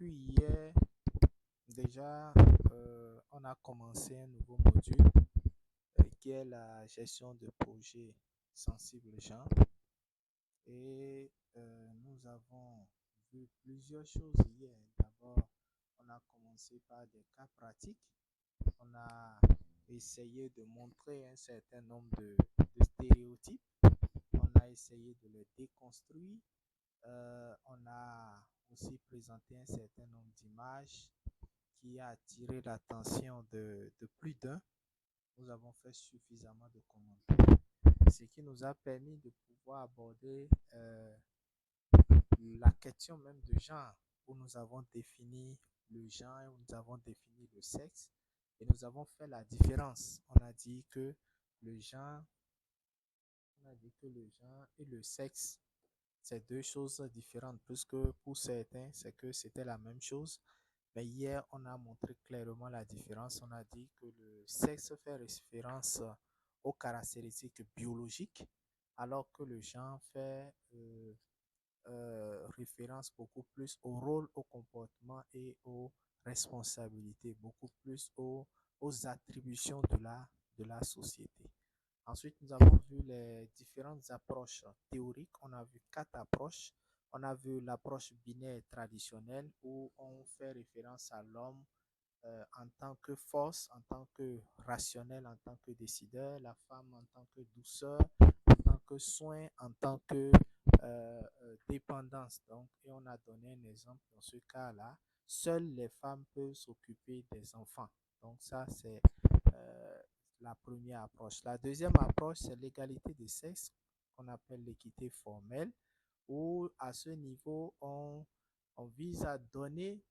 Depuis hier, déjà, on a commencé un nouveau module qui est la gestion de projets sensibles gens. Et nous avons vu plusieurs choses hier. D'abord, on a commencé par des cas pratiques. On a essayé de montrer un certain nombre de stéréotypes. On a essayé de les déconstruire. On a aussi présenté un certain nombre d'images qui a attiré l'attention de plus d'un. Nous avons fait suffisamment de commentaires, ce qui nous a permis de pouvoir aborder la question même de genre, où nous avons défini le genre, où nous avons défini le sexe, et nous avons fait la différence. Le genre, on a dit que le genre et le sexe, c'est deux choses différentes, puisque pour certains, c'est que c'était la même chose. Mais hier, on a montré clairement la différence. On a dit que le sexe fait référence aux caractéristiques biologiques, alors que le genre fait référence beaucoup plus au rôle, au comportement et aux responsabilités, beaucoup plus aux attributions de la société. Ensuite, nous avons vu les différentes approches théoriques. On a vu quatre approches. On a vu l'approche binaire traditionnelle où on fait référence à l'homme en tant que force, en tant que rationnel, en tant que décideur, la femme en tant que douceur, en tant que soin, en tant que dépendance. Donc, et on a donné un exemple dans ce cas-là. Seules les femmes peuvent s'occuper des enfants. Donc, ça, c'est euh, la première approche. La deuxième approche, c'est l'égalité des sexes, qu'on appelle l'équité formelle, où à ce niveau, on vise à donner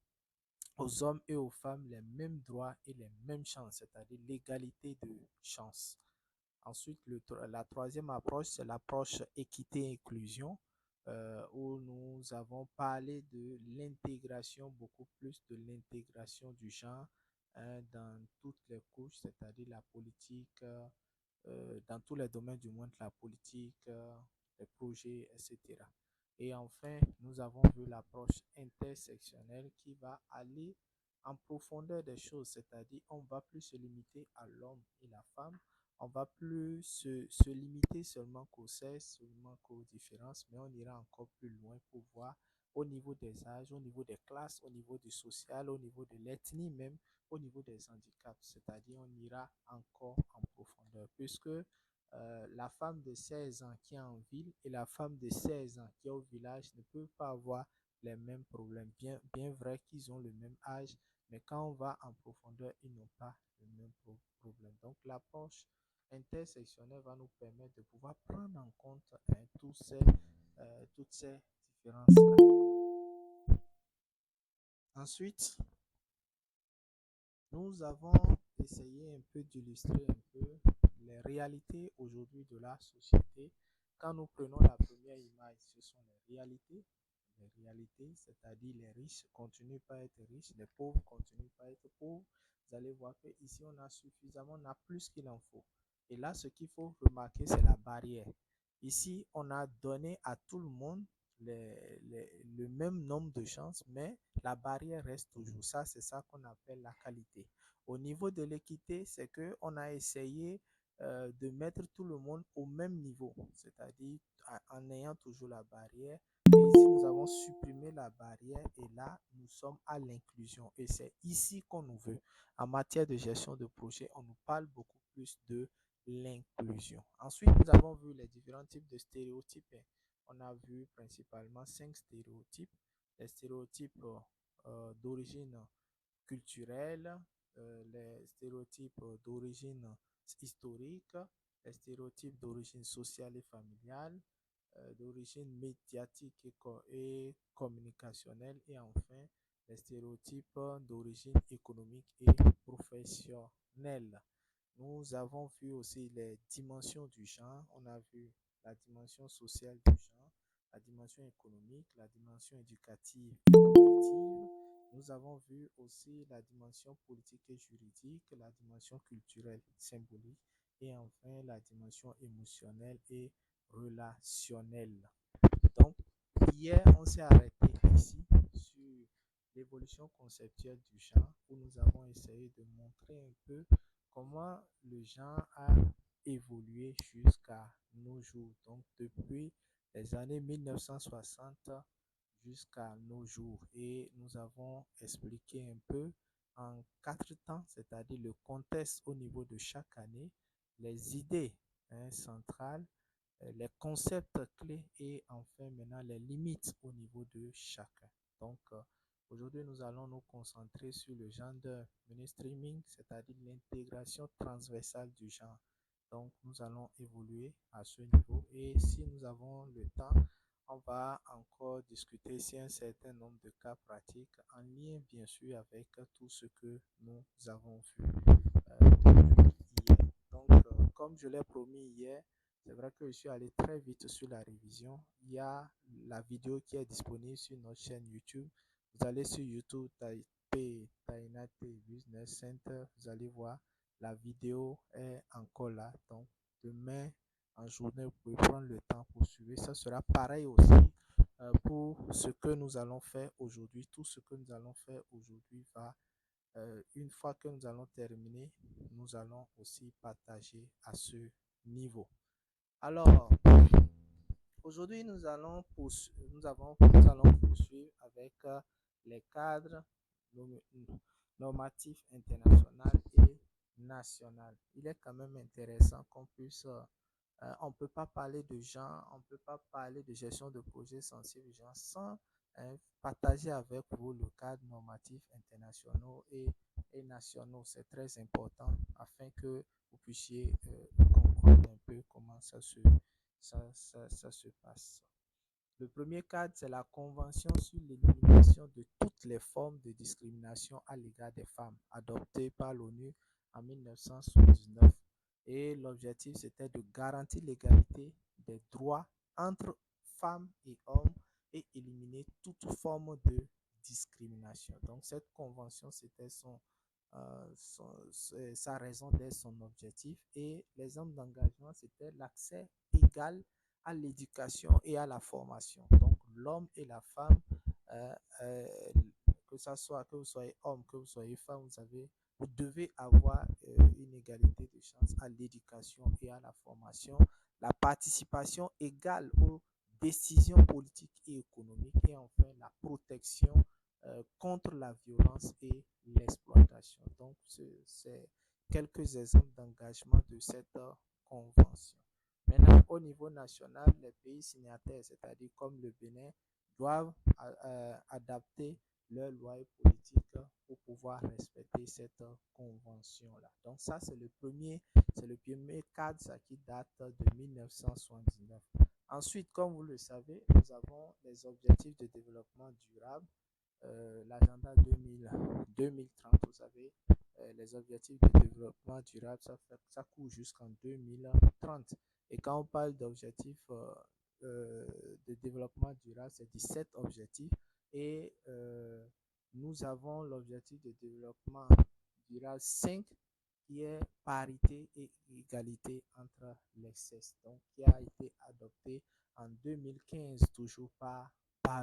aux hommes et aux femmes les mêmes droits et les mêmes chances, c'est-à-dire l'égalité de chances. Ensuite, la troisième approche, c'est l'approche équité et inclusion, où nous avons parlé de l'intégration, beaucoup plus de l'intégration du genre dans toutes les couches, c'est-à-dire la politique, dans tous les domaines du monde, la politique, les projets, etc. Et enfin, nous avons vu l'approche intersectionnelle qui va aller en profondeur des choses, c'est-à-dire on ne va plus se limiter à l'homme et la femme, on ne va plus se limiter seulement qu'au sexe, seulement qu'aux différences, mais on ira encore plus loin pour voir au niveau des âges, au niveau des classes, au niveau du social, au niveau de l'ethnie même, au niveau des handicaps, c'est-à-dire on ira encore en profondeur, puisque la femme de 16 ans qui est en ville et la femme de 16 ans qui est au village ne peuvent pas avoir les mêmes problèmes. Bien vrai qu'ils ont le même âge, mais quand on va en profondeur, ils n'ont pas le même problème. Donc l'approche intersectionnelle va nous permettre de pouvoir prendre en compte toutes ces différences-là. Ensuite, nous avons essayé un peu d'illustrer un peu les réalités aujourd'hui de la société. Quand nous prenons la première image, ce sont les réalités. Les réalités, c'est-à-dire les riches continuent pas à être riches, les pauvres continuent pas à être pauvres. Vous allez voir que ici on a suffisamment, on a plus qu'il en faut. Et là, ce qu'il faut remarquer, c'est la barrière. Ici, on a donné à tout le monde le même nombre de chances, mais la barrière reste toujours. Ça, c'est ça qu'on appelle la qualité. Au niveau de l'équité, c'est qu'on a essayé de mettre tout le monde au même niveau, c'est-à-dire en ayant toujours la barrière. Et ici, nous avons supprimé la barrière et là, nous sommes à l'inclusion. Et c'est ici qu'on nous veut. En matière de gestion de projet, on nous parle beaucoup plus de l'inclusion. Ensuite, nous avons vu les différents types de stéréotypes. On a vu principalement 5 stéréotypes. Les stéréotypes d'origine culturelle, les stéréotypes d'origine historique, les stéréotypes d'origine sociale et familiale, d'origine médiatique et communicationnelle, et enfin les stéréotypes d'origine économique et professionnelle. Nous avons vu aussi les dimensions du genre. On a vu la dimension sociale du genre, la dimension économique, la dimension éducative et cognitive. Nous avons vu aussi la dimension politique et juridique, la dimension culturelle symbolique et enfin la dimension émotionnelle et relationnelle. Donc, hier, on s'est arrêté ici sur l'évolution introduction conceptuelle du genre où nous avons essayé de montrer un peu comment le genre a évolué jusqu'à nos jours. Donc, depuis les années 1960 jusqu'à nos jours. Et nous avons expliqué un peu en 4 temps, c'est-à-dire le contexte au niveau de chaque année, les idées centrales, les concepts clés et enfin maintenant les limites au niveau de chacun. Donc, aujourd'hui, nous allons nous concentrer sur le gender mainstreaming, c'est-à-dire l'intégration transversale du genre. Donc, nous allons évoluer à ce niveau et si nous avons le temps, on va encore discuter sur un certain nombre de cas pratiques en lien bien sûr avec tout ce que nous avons vu depuis hier. Donc, comme je l'ai promis hier, c'est vrai que je suis allé très vite sur la révision. Il y a la vidéo qui est disponible sur notre chaîne YouTube. Vous allez sur YouTube, tapez Tainate Business Center, vous allez voir, la vidéo est encore là. Donc, demain en journée, vous pouvez prendre le temps pour suivre. Ça sera pareil aussi pour ce que nous allons faire aujourd'hui. Tout ce que nous allons faire aujourd'hui va, une fois que nous allons terminer, nous allons aussi partager à ce niveau. Alors, aujourd'hui, nous allons poursuivre avec les cadres normatifs internationaux et nationaux. Il est quand même intéressant qu'on puisse, on ne peut pas parler de genre, on ne peut pas parler de gestion de projets sensibles genre sans partager avec vous le cadre normatif internationaux et nationaux. C'est très important afin que vous puissiez comprendre un peu comment ça se passe. Le premier cadre, c'est la Convention sur l'élimination de toutes les formes de discrimination à l'égard des femmes, adoptée par l'ONU en 1979. Et l'objectif, c'était de garantir l'égalité des droits entre femmes et hommes et éliminer toute forme de discrimination. Donc, cette convention, c'était sa raison d'être, son objectif. Et les hommes d'engagement, c'était l'accès égal à l'éducation et à la formation. Donc, l'homme et la femme, euh, euh, que vous soyez homme, que vous soyez femme, vous devez avoir une égalité de chance à l'éducation et à la formation, la participation égale aux décisions politiques et économiques et enfin la protection contre la violence et l'exploitation. Donc, c'est quelques exemples d'engagement de cette convention. Maintenant, au niveau national, les pays signataires, c'est-à-dire comme le Bénin, doivent adapter leurs lois et politiques pour pouvoir respecter cette convention-là. Donc ça, c'est le premier cadre, ça qui date de 1979. Ensuite, comme vous le savez, nous avons les objectifs de développement durable, l'agenda 2030, vous savez, les objectifs de développement durable, ça court jusqu'en 2030. Et quand on parle d'objectifs de développement durable, c'est 17 objectifs. Et nous avons l'objectif de développement durable 5 qui est parité et égalité entre les sexes, donc qui a été adopté en 2015, toujours par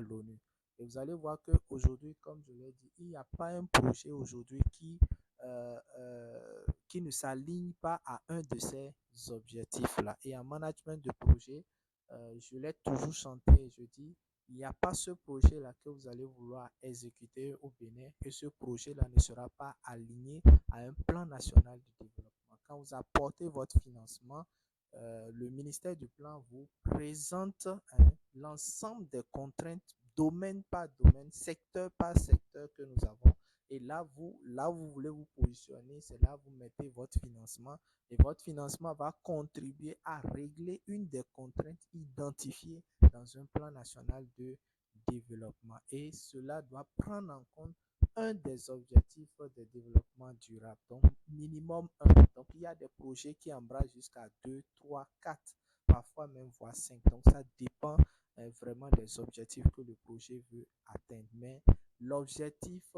l'ONU. Et vous allez voir qu'aujourd'hui, comme je l'ai dit, il n'y a pas un projet aujourd'hui qui ne s'aligne pas à un de ces objectifs-là. Et en management de projet, je l'ai toujours chanté, je dis, il n'y a pas ce projet-là que vous allez vouloir exécuter au Bénin et ce projet-là ne sera pas aligné à un plan national de développement. Quand vous apportez votre financement, le ministère du Plan vous présente l'ensemble des contraintes, domaine par domaine, secteur par secteur que nous avons. Et là vous voulez vous positionner, c'est là vous mettez votre financement et votre financement va contribuer à régler une des contraintes identifiées dans un plan national de développement. Et cela doit prendre en compte un des objectifs de développement durable, donc minimum 1. Donc il y a des projets qui embrassent jusqu'à 2, 3, 4, parfois même voire 5. Donc ça dépend vraiment des objectifs que le projet veut atteindre. Mais l'objectif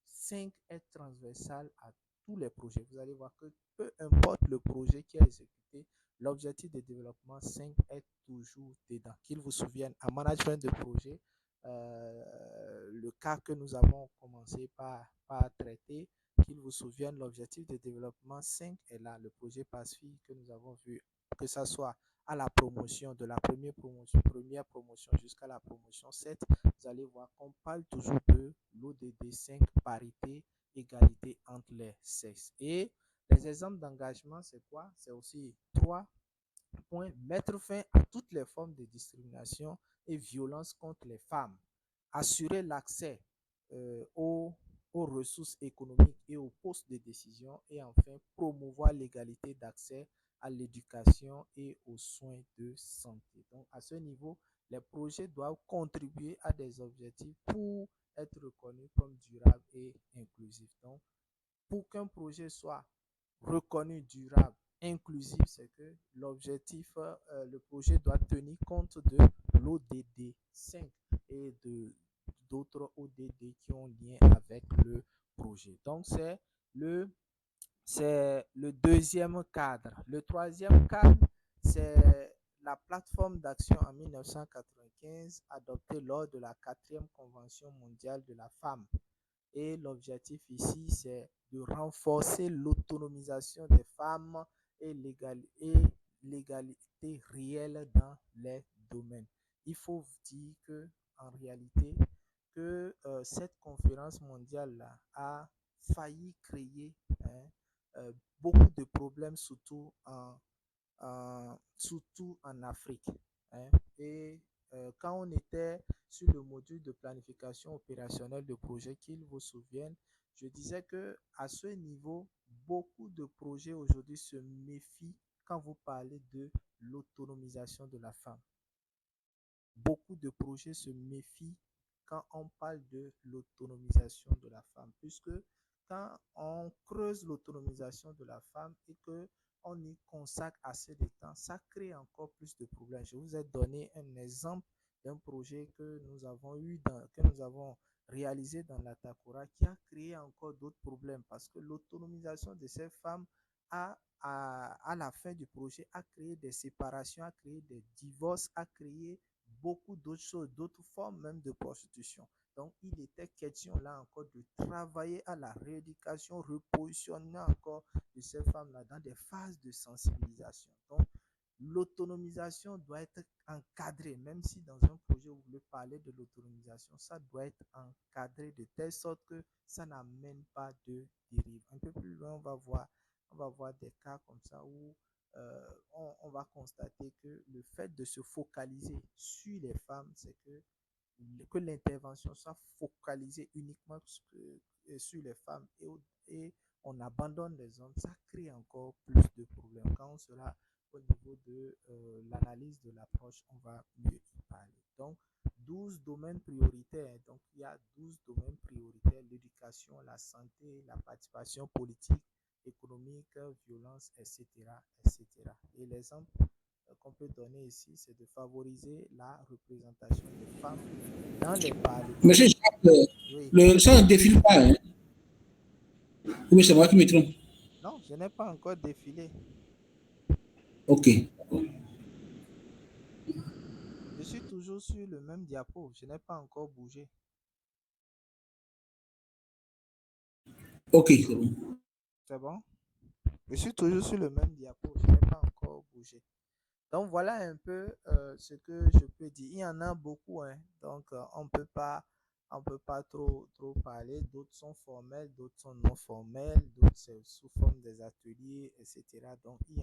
5 est transversal à tous les projets. Vous allez voir que peu importe le projet qui est exécuté, l'objectif de développement 5 est toujours dedans. Qu'il vous souvienne, en management de projet, le cas que nous avons commencé par traiter, qu'il vous souvienne, l'objectif de développement 5 est là, le projet PASFI que nous avons vu, que ça soit à la promotion, de la première promotion jusqu'à la promotion 7, vous allez voir qu'on parle toujours de l'ODD 5, parité, égalité entre les sexes. Et les exemples d'engagement, c'est quoi? C'est aussi trois points: mettre fin à toutes les formes de discrimination et violence contre les femmes, assurer l'accès aux, aux ressources économiques et aux postes de décision, et enfin promouvoir l'égalité d'accès à l'éducation et aux soins de santé. Donc à ce niveau, les projets doivent contribuer à des objectifs pour être reconnus comme durables et inclusifs. Donc pour qu'un projet soit reconnu, durable, inclusif, c'est que l'objectif, le projet doit tenir compte de l'ODD 5 et de d'autres ODD qui ont lien avec le projet. Donc, le, c'est le deuxième cadre. Le troisième cadre, c'est la plateforme d'action en 1995 adoptée lors de la quatrième convention mondiale de la femme. Et l'objectif ici, c'est de renforcer l'autonomisation des femmes et l'égalité réelle dans les domaines. Il faut dire que, en réalité, que cette conférence mondiale-là a failli créer, hein, beaucoup de problèmes, surtout en Afrique, hein. Et quand on était sur le module de planification opérationnelle de projet, qu'il vous souvienne, je disais que à ce niveau, beaucoup de projets aujourd'hui se méfient quand vous parlez de l'autonomisation de la femme. Beaucoup de projets se méfient quand on parle de l'autonomisation de la femme, puisque quand on creuse l'autonomisation de la femme et que on y consacre assez de temps, ça crée encore plus de problèmes. Je vous ai donné un exemple d'un projet que nous avons que nous avons réalisé dans la Takora, qui a créé encore d'autres problèmes, parce que l'autonomisation de ces femmes à la fin du projet a créé des séparations, a créé des divorces, a créé beaucoup d'autres choses, d'autres formes même de prostitution. Donc, il était question là encore de travailler à la rééducation, repositionner encore de ces femmes-là dans des phases de sensibilisation. Donc, l'autonomisation doit être encadrée, même si dans un projet où vous voulez parler de l'autonomisation, ça doit être encadré de telle sorte que ça n'amène pas de dérive. Un peu plus loin, on va voir des cas comme ça où on va constater que le fait de se focaliser sur les femmes, c'est que l'intervention soit focalisée uniquement sur les femmes et on abandonne les hommes, ça crée encore plus de problèmes. Quand on sera au niveau de l'analyse de l'approche, on va mieux y parler. Donc, 12 domaines prioritaires. Donc, il y a 12 domaines prioritaires: l'éducation, la santé, la participation politique, économique, violence, etc., etc. Et l'exemple qu'on peut donner ici, c'est de favoriser la représentation des femmes dans les parlements. Monsieur Jacques, Oui. ça ne défile pas, hein? Oui, c'est moi qui me trompe. Non, je n'ai pas encore défilé. Ok. Je suis toujours sur le même diapo. Je n'ai pas encore bougé. Ok, c'est bon. C'est bon? Je suis toujours sur le même diapo. Je n'ai pas encore bougé. Donc voilà un peu ce que je peux dire. Il y en a beaucoup, hein. Donc on peut pas trop parler. D'autres sont formels, d'autres sont non formels, d'autres c'est sous forme des ateliers, etc. Donc il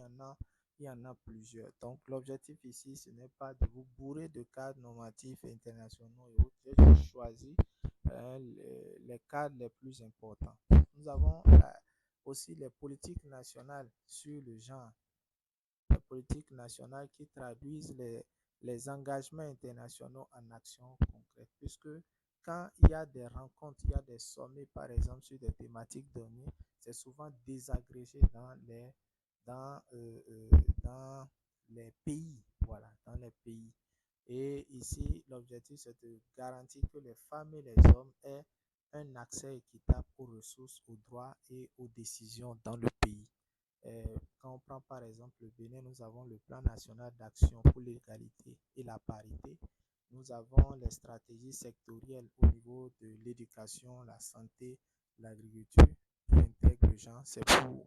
y en a plusieurs. Donc l'objectif ici, ce n'est pas de vous bourrer de cadres normatifs internationaux et autres. J'ai juste choisi les cadres les plus importants. Nous avons aussi les politiques nationales sur le genre, les politiques nationales qui traduisent les engagements internationaux en actions concrètes. Puisque quand il y a des rencontres, il y a des sommets, par exemple, sur des thématiques données, c'est souvent désagrégé dans, euh, euh, dans les pays. Voilà, dans les pays. Et ici, l'objectif, c'est de garantir que les femmes et les hommes aient un accès équitable aux ressources, aux droits et aux décisions dans le pays. Quand on prend par exemple le Bénin, nous avons le plan national d'action pour l'égalité et la parité. Nous avons les stratégies sectorielles au niveau de l'éducation, la santé, l'agriculture qui intègrent le genre. C'est pour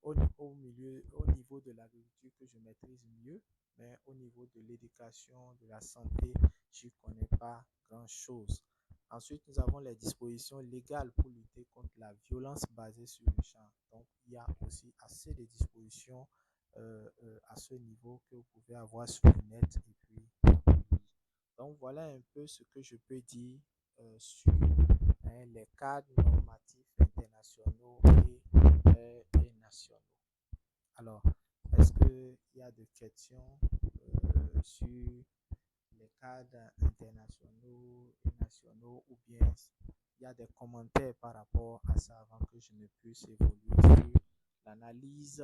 au niveau de l'agriculture que je maîtrise mieux, mais au niveau de l'éducation, de la santé, je ne connais pas grand-chose. Ensuite, nous avons les dispositions légales pour lutter contre la violence basée sur le genre. Donc, il y a aussi assez de dispositions à ce niveau que vous pouvez avoir sur le net et puis donc voilà un peu ce que je peux dire sur les cadres normatifs internationaux et nationaux. Alors, est-ce qu'il y a des questions sur les cadres internationaux et nationaux ou bien il y a des commentaires par rapport à ça avant que je ne puisse évoluer sur l'analyse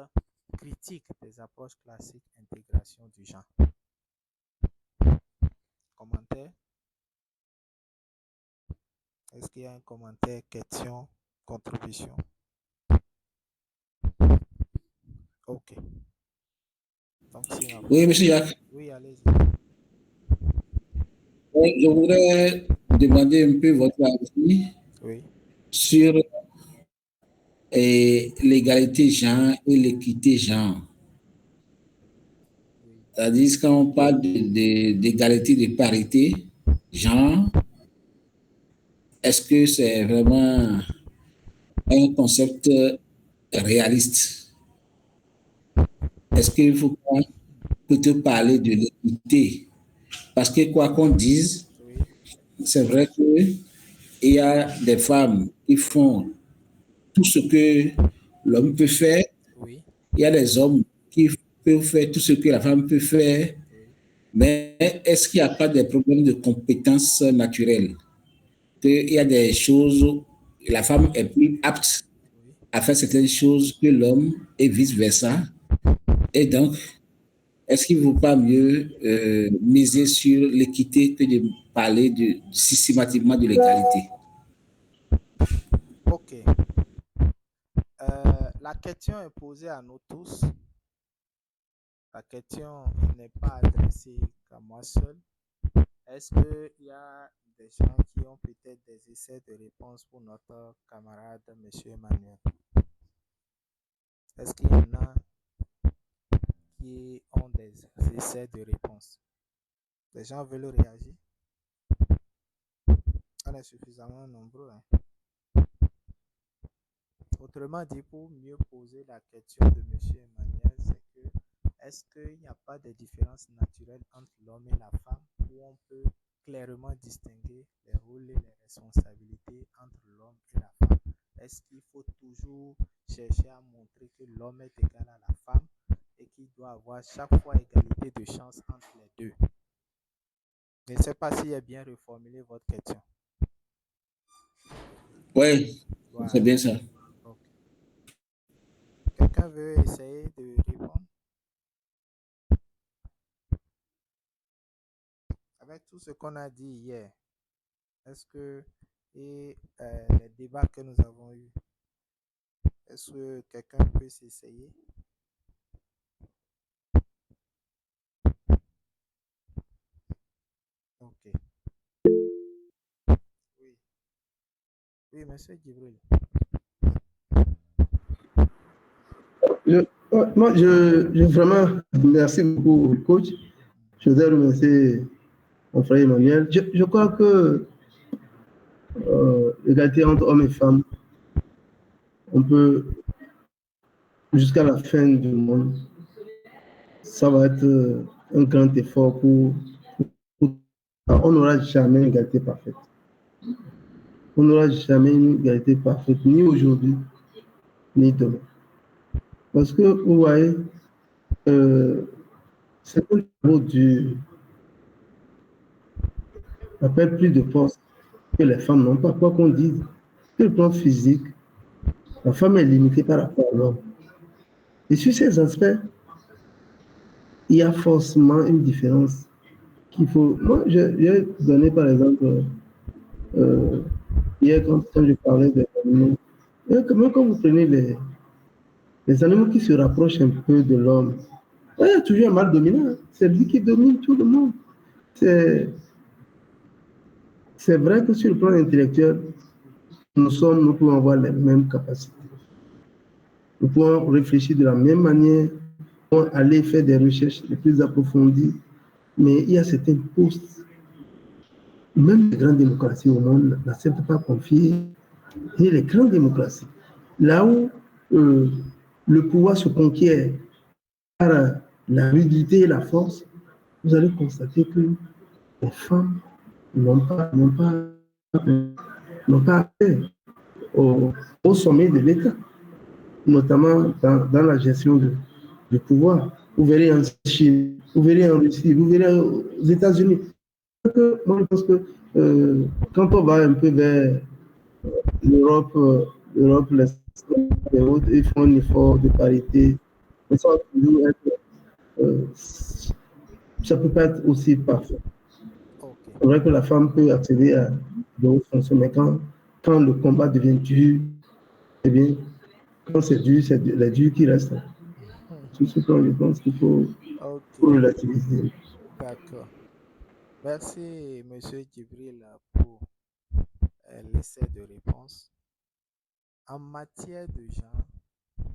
critique des approches classiques d'intégration du genre? Commentaire? Est-ce qu'il y a un commentaire, question, contribution? Ok. Donc, si Oui, monsieur Jacques. oui, allez-y. Je voudrais demander un peu votre avis Oui. sur l'égalité genre et l'équité genre. Oui. C'est-à-dire, quand on parle d'égalité, de parité, genre, est-ce que c'est vraiment un concept réaliste? Est-ce qu'il faut plutôt parler de l'équité? Parce que quoi qu'on dise, Oui. c'est vrai qu'il y a des femmes qui font tout ce que l'homme peut faire. Oui. Il y a des hommes qui peuvent faire tout ce que la femme peut faire. Oui. Mais est-ce qu'il n'y a pas des problèmes de compétences naturelles? Qu'il y a des choses où la femme est plus apte Oui. à faire certaines choses que l'homme et vice-versa. Et donc, est-ce qu'il ne vaut pas mieux miser sur l'équité que de parler systématiquement de l'égalité? Ok. La question est posée à nous tous. La question n'est pas adressée qu'à moi seul. Est-ce qu'il y a des gens qui ont peut-être des essais de réponse pour notre camarade, M. Emmanuel? Est-ce qu'il y en a qui ont des essais de réponse? Les gens veulent réagir? On est suffisamment nombreux, hein. Autrement dit, pour mieux poser la question de M. Emmanuel, c'est que est-ce qu'il n'y a pas de différence naturelle entre l'homme et la femme où on peut clairement distinguer les rôles et les responsabilités entre l'homme et la femme? Est-ce qu'il faut toujours chercher à montrer que l'homme est égal à la femme et qu'il doit avoir chaque fois égalité de chance entre les deux? Je ne sais pas si j'ai bien reformulé votre question. Oui, c'est Voilà. bien ça. Ok. Quelqu'un veut essayer de répondre? Avec tout ce qu'on a dit hier, est-ce que, et les débats que nous avons eus, est-ce que quelqu'un peut s'essayer? Ok. Oui. Oui, monsieur Gibril. Moi, vraiment, merci beaucoup, coach. Je voudrais remercier mon frère Emmanuel. Je crois que l'égalité entre hommes et femmes, on peut, jusqu'à la fin du monde, ça va être un grand effort on n'aura jamais une égalité parfaite. On n'aura jamais une égalité parfaite, ni aujourd'hui, ni demain. Parce que, vous voyez, c'est un travail dur, appelle plus de force que les femmes n'ont pas, quoi qu'on dise. Sur le plan physique, la femme est limitée par rapport à l'homme. Et sur ces aspects, il y a forcément une différence qu'il faut. Moi, j'ai donné par exemple, hier, quand je parlais des animaux, même quand vous prenez les animaux qui se rapprochent un peu de l'homme, il y a toujours un mâle dominant. C'est lui qui domine tout le monde. C'est C'est vrai que sur le plan intellectuel, nous pouvons avoir les mêmes capacités. Nous pouvons réfléchir de la même manière, nous pouvons aller faire des recherches les plus approfondies, mais il y a certains postes, même les grandes démocraties au monde n'acceptent pas confier, et les grandes démocraties, là où le pouvoir se conquiert par la rigidité et la force, vous allez constater que les femmes n'ont pas accès au sommet de l'État, notamment dans la gestion du pouvoir. Vous verrez en Chine, vous verrez en Russie, vous verrez aux États-Unis. Moi, je pense que quand on va un peu vers l'Europe, les autres, ils font un effort de parité. Mais ça, ça peut pas être aussi parfait. Ok. C'est vrai que la femme peut accéder à de hautes fonctions, mais quand le combat devient dur, eh bien, quand c'est les durs qui restent. Sur ce plan, je pense qu'il faut Ok, relativiser. d'accord. Merci, Monsieur Djibril, pour l'essai de réponse. En matière de genre,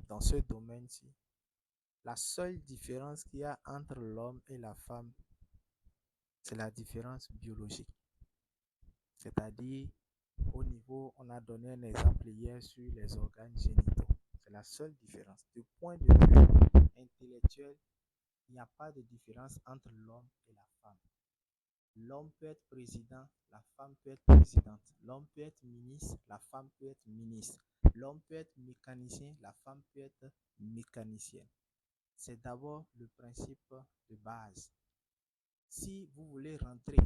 dans ce domaine-ci, la seule différence qu'il y a entre l'homme et la femme, c'est la différence biologique. C'est-à-dire, au niveau, on a donné un exemple hier sur les organes génitaux. C'est la seule différence. Du point de vue intellectuel, il n'y a pas de différence entre l'homme et la femme. L'homme peut être président, la femme peut être présidente. L'homme peut être ministre, la femme peut être ministre. L'homme peut être mécanicien, la femme peut être mécanicienne. C'est d'abord le principe de base. Si vous voulez rentrer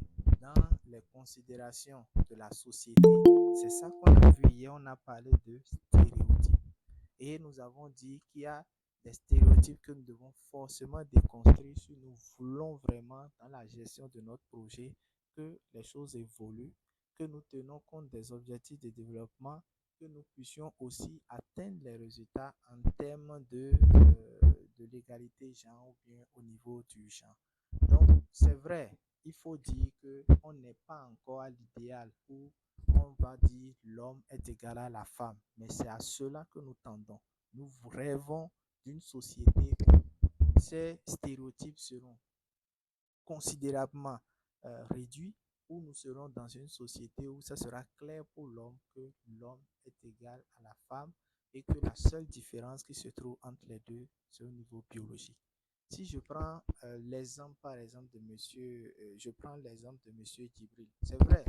dans les considérations de la société, c'est ça qu'on a vu hier, on a parlé de stéréotypes. Et nous avons dit qu'il y a des stéréotypes que nous devons forcément déconstruire si nous voulons vraiment, dans la gestion de notre projet, que les choses évoluent, que nous tenons compte des objectifs de développement, que nous puissions aussi atteindre les résultats en termes de l'égalité genre ou bien au niveau du genre. Donc, c'est vrai, il faut dire qu'on n'est pas encore à l'idéal où on va dire l'homme est égal à la femme, mais c'est à cela que nous tendons. Nous rêvons d'une société où ces stéréotypes seront considérablement réduits, où nous serons dans une société où ça sera clair pour l'homme que l'homme est égal à la femme et que la seule différence qui se trouve entre les deux, c'est au niveau biologique. Si je prends l'exemple, par exemple, de je prends l'exemple de monsieur Djibril. C'est vrai,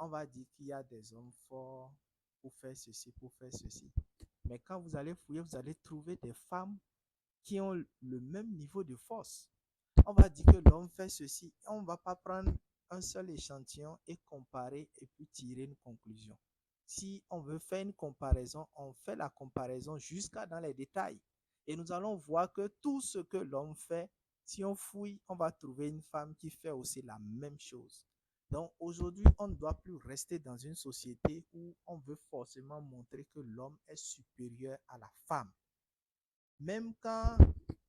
on va dire qu'il y a des hommes forts pour faire ceci, pour faire ceci. Mais quand vous allez fouiller, vous allez trouver des femmes qui ont le même niveau de force. On va dire que l'homme fait ceci. On ne va pas prendre un seul échantillon et comparer et puis tirer une conclusion. Si on veut faire une comparaison, on fait la comparaison jusqu'à dans les détails. Et nous allons voir que tout ce que l'homme fait, si on fouille, on va trouver une femme qui fait aussi la même chose. Donc aujourd'hui, on ne doit plus rester dans une société où on veut forcément montrer que l'homme est supérieur à la femme. Même quand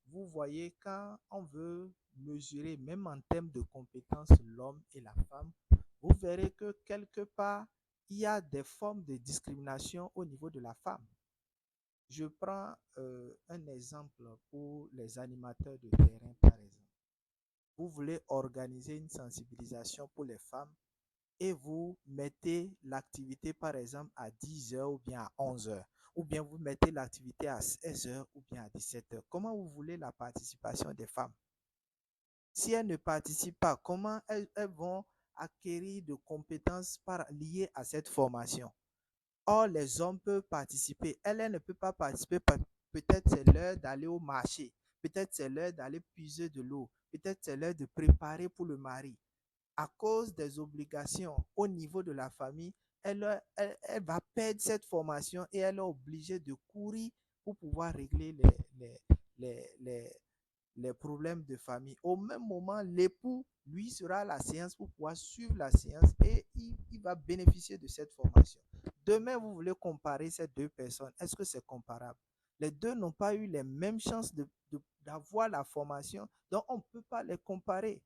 vous voyez, quand on veut mesurer, même en termes de compétences, l'homme et la femme, vous verrez que quelque part, il y a des formes de discrimination au niveau de la femme. Je prends un exemple pour les animateurs de terrain, par exemple. Vous voulez organiser une sensibilisation pour les femmes et vous mettez l'activité, par exemple, à 10 heures ou bien à 11 heures, ou bien vous mettez l'activité à 16 heures ou bien à 17 heures. Comment vous voulez la participation des femmes? Si elles ne participent pas, comment elles vont acquérir de compétences liées à cette formation? Or, les hommes peuvent participer. Elle ne peut pas participer. Peut-être c'est l'heure d'aller au marché. Peut-être c'est l'heure d'aller puiser de l'eau. Peut-être c'est l'heure de préparer pour le mari. À cause des obligations au niveau de la famille, elle va perdre cette formation et elle est obligée de courir pour pouvoir régler les, les, les problèmes de famille. Au même moment, l'époux, lui, sera à la séance pour pouvoir suivre la séance et il va bénéficier de cette formation. Demain, vous voulez comparer ces deux personnes. Est-ce que c'est comparable? Les deux n'ont pas eu les mêmes chances d'avoir la formation, donc on ne peut pas les comparer.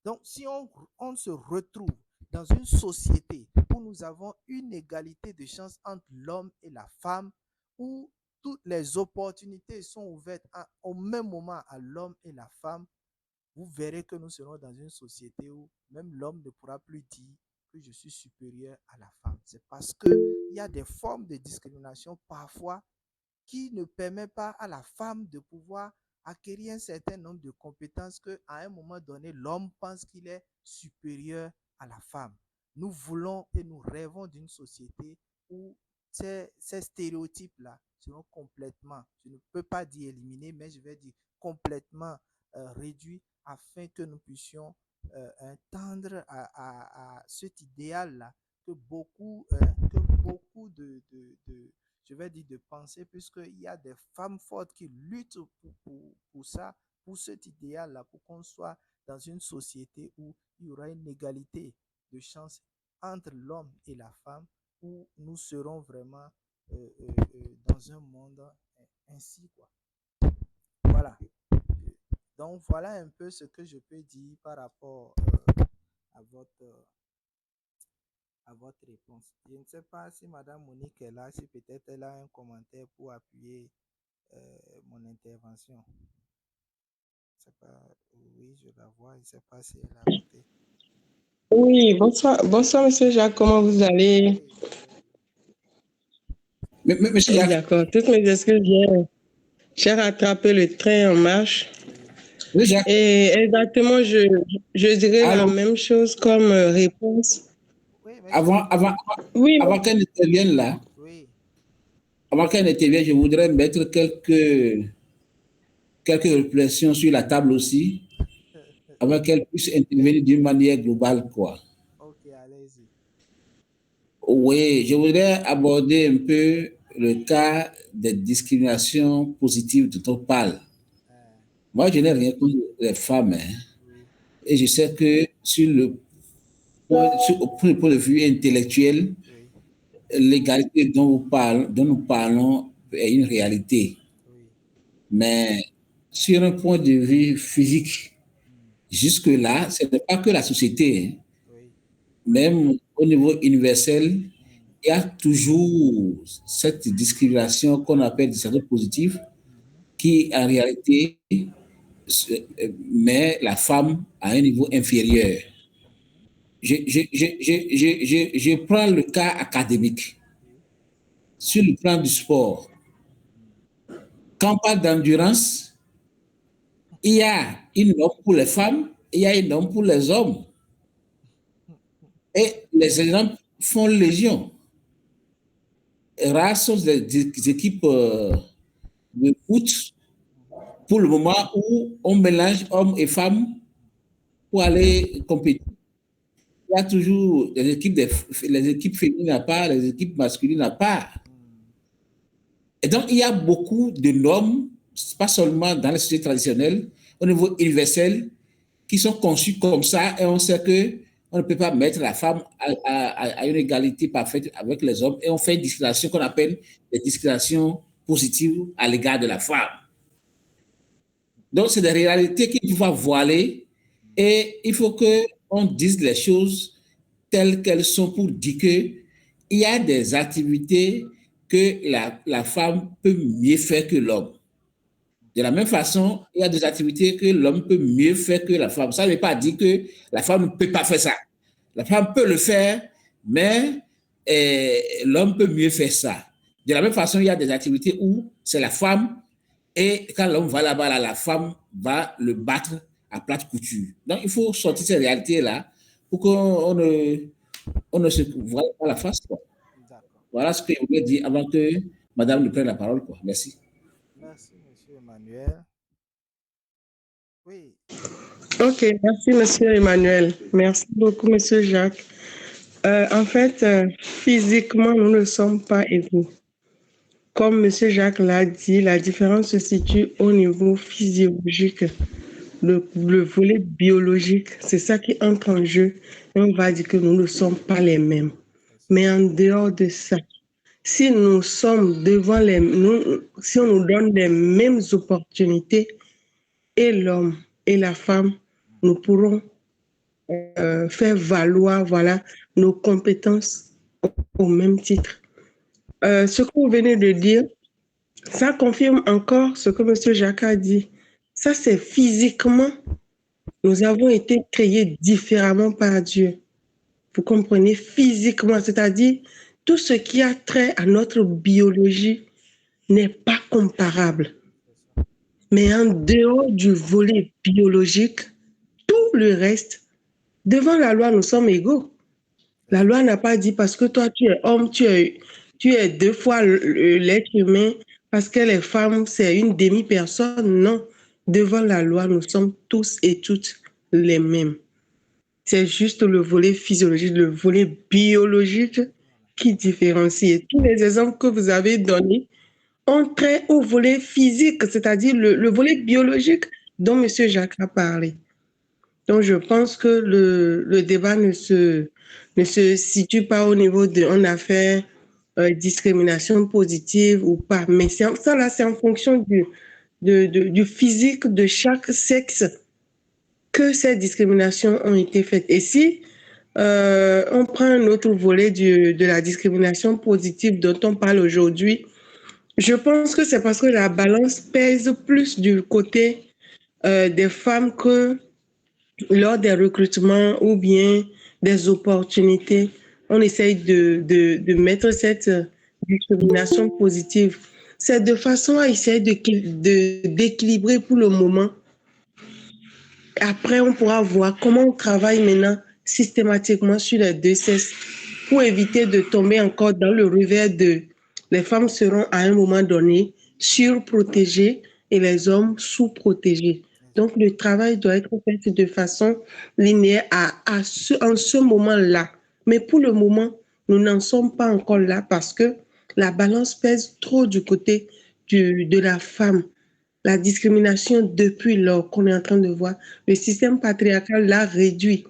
Donc, si on se retrouve dans une société où nous avons une égalité de chance entre l'homme et la femme, où toutes les opportunités sont ouvertes au même moment à l'homme et la femme, vous verrez que nous serons dans une société où même l'homme ne pourra plus dire que je suis supérieur à la femme. C'est parce qu'il y a des formes de discrimination parfois qui ne permettent pas à la femme de pouvoir acquérir un certain nombre de compétences qu'à un moment donné, l'homme pense qu'il est supérieur à la femme. Nous voulons et nous rêvons d'une société où ces stéréotypes-là seront complètement, je ne peux pas dire éliminés, mais je vais dire complètement réduits afin que nous puissions tendre à cet idéal-là que beaucoup je vais dire de pensée, puisqu'il y a des femmes fortes qui luttent pour ça, pour cet idéal-là, pour qu'on soit dans une société où il y aura une égalité de chance entre l'homme et la femme, où nous serons vraiment dans un monde ainsi, quoi. Voilà. Donc, voilà un peu ce que je peux dire par rapport à votre réponse. Je ne sais pas si Madame Monique est là, si peut-être elle a un commentaire pour appuyer mon intervention. Je sais pas, oui, je la vois, je ne sais pas si elle a voté. Oui, bonsoir Monsieur Jacques, comment vous allez? Monsieur Jacques. D'accord, toutes mes excuses, j'ai rattrapé le train en marche. Oui, Jacques. Et exactement, je dirais la même chose comme réponse. Oui, avant qu'elle n'intervienne là, oui. Avant qu'elle n'intervienne, je voudrais mettre quelques réflexions sur la table aussi, avant qu'elle puisse intervenir d'une manière globale, quoi. Ok, allez-y. Oui, je voudrais aborder un peu le cas des discriminations positives dont on parle. Moi, je n'ai rien contre les femmes, hein. Oui. Et je sais que au point de vue intellectuel, Oui. l'égalité dont nous parlons est une réalité. Oui. Mais sur un point de vue physique, jusque-là, ce n'est pas que la société, hein. Oui. Même au niveau universel, il y a toujours cette discrimination qu'on appelle discrimination positive, qui en réalité met la femme à un niveau inférieur. Je prends le cas académique. Sur le plan du sport, quand on parle d'endurance, il y a une norme pour les femmes, il y a une norme pour les hommes. Et les exemples font légion. Rares sont des équipes de foot pour le moment où on mélange hommes et femmes pour aller compétir. Il y a toujours les équipes féminines à part, les équipes masculines à part. Et donc, il y a beaucoup de normes, pas seulement dans les sociétés traditionnelles, au niveau universel, qui sont conçues comme ça, et on sait qu'on ne peut pas mettre la femme à une égalité parfaite avec les hommes, et on fait une discrimination qu'on appelle des discriminations positives à l'égard de la femme. Donc, c'est des réalités qui peuvent voiler, et il faut qu'on dise les choses telles qu'elles sont pour dire qu'il y a des activités que la femme peut mieux faire que l'homme. De la même façon, il y a des activités que l'homme peut mieux faire que la femme. Ça ne veut pas dire que la femme ne peut pas faire ça. La femme peut le faire, mais l'homme peut mieux faire ça. De la même façon, il y a des activités où c'est la femme, et quand l'homme va là-bas, la femme va le battre à plate couture. Donc, il faut sortir ces réalités-là pour qu'on ne se voie pas la face, quoi. Voilà ce que je voulais dire avant que madame ne prenne la parole, quoi. Merci. Merci, monsieur Emmanuel. Oui. Ok, merci, monsieur Emmanuel. Merci beaucoup, monsieur Jacques. En fait, physiquement, nous ne sommes pas égaux. Comme monsieur Jacques l'a dit, la différence se situe au niveau physiologique. Le volet biologique, c'est ça qui entre en jeu. Et on va dire que nous ne sommes pas les mêmes. Mais en dehors de ça, si nous sommes devant si on nous donne les mêmes opportunités, et l'homme et la femme, nous pourrons faire valoir, voilà, nos compétences au même titre. Ce que vous venez de dire, ça confirme encore ce que M. Jacques a dit. Ça, c'est physiquement, nous avons été créés différemment par Dieu. Vous comprenez, physiquement, c'est-à-dire tout ce qui a trait à notre biologie n'est pas comparable. Mais en dehors du volet biologique, tout le reste, devant la loi, nous sommes égaux. La loi n'a pas dit parce que toi, tu es homme, tu es deux fois l'être humain, parce que les femmes, c'est une demi-personne. Non. Devant la loi, nous sommes tous et toutes les mêmes. C'est juste le volet physiologique, le volet biologique qui différencie. Et tous les exemples que vous avez donnés ont trait au volet physique, c'est-à-dire le volet biologique dont M. Jacques a parlé. Donc, je pense que le débat ne se situe pas au niveau de on a fait discrimination positive ou pas. Mais ça, là, c'est en fonction du physique de chaque sexe que ces discriminations ont été faites. Et si on prend un autre volet de la discrimination positive dont on parle aujourd'hui, je pense que c'est parce que la balance pèse plus du côté des femmes que lors des recrutements ou bien des opportunités, on essaye de mettre cette discrimination positive. C'est de façon à essayer d'équilibrer pour le moment. Après, on pourra voir comment on travaille maintenant systématiquement sur les deux sexes pour éviter de tomber encore dans le revers de les femmes seront à un moment donné surprotégées et les hommes sous-protégés. Donc, le travail doit être fait de façon linéaire en ce moment-là. Mais pour le moment, nous n'en sommes pas encore là parce que la balance pèse trop du côté de la femme. La discrimination depuis lors qu'on est en train de voir, le système patriarcal l'a réduit.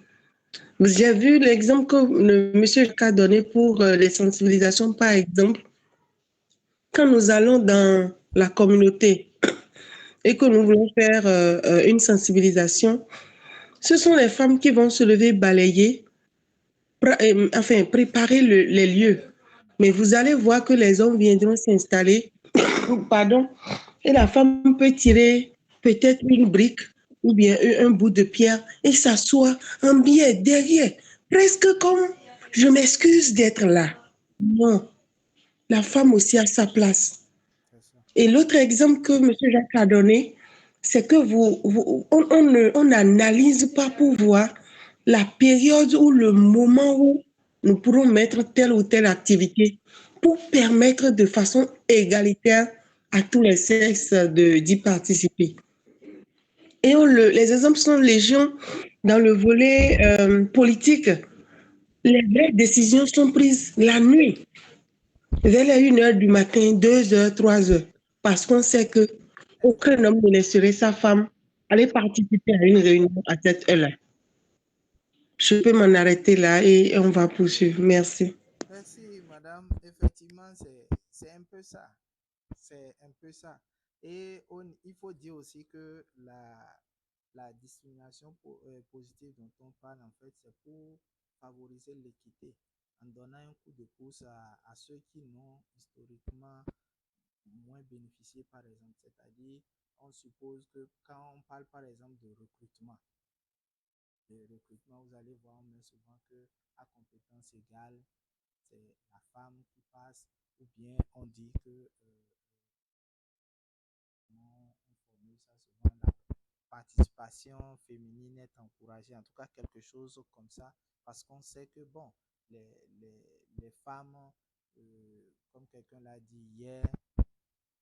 J'ai vu l'exemple que M. Jacques a donné pour les sensibilisations, par exemple. Quand nous allons dans la communauté et que nous voulons faire une sensibilisation, ce sont les femmes qui vont se lever, balayer, enfin préparer les lieux. Mais vous allez voir que les hommes viendront s'installer, pardon, et la femme peut tirer peut-être une brique ou bien un bout de pierre et s'asseoir en biais derrière, presque comme je m'excuse d'être là. Non, la femme aussi a sa place. Et l'autre exemple que M. Jacques a donné, c'est que on n'analyse pas pour voir la période ou le moment où nous pourrons mettre telle ou telle activité pour permettre de façon égalitaire à tous les sexes d'y participer. Et les exemples sont légion dans le volet politique. Les vraies décisions sont prises la nuit, vers les 1 heure du matin, 2 heures, 3 heures, parce qu'on sait que aucun homme ne laisserait sa femme aller participer à une réunion à cette heure-là. Je peux m'en arrêter là et on va poursuivre. Merci. Merci, madame. Effectivement, c'est un peu ça. C'est un peu ça. Et il faut dire aussi que la discrimination positive dont on parle, en fait, c'est pour favoriser l'équité en donnant un coup de pouce à ceux qui n'ont historiquement moins bénéficié, par exemple. C'est-à-dire, on suppose que quand on parle, par exemple, de recrutement, vous allez voir, on met souvent que à compétence égale, c'est la femme qui passe, ou bien on dit que on formule ça souvent, la participation féminine est encouragée, en tout cas quelque chose comme ça, parce qu'on sait que, bon, les femmes, comme quelqu'un l'a dit hier,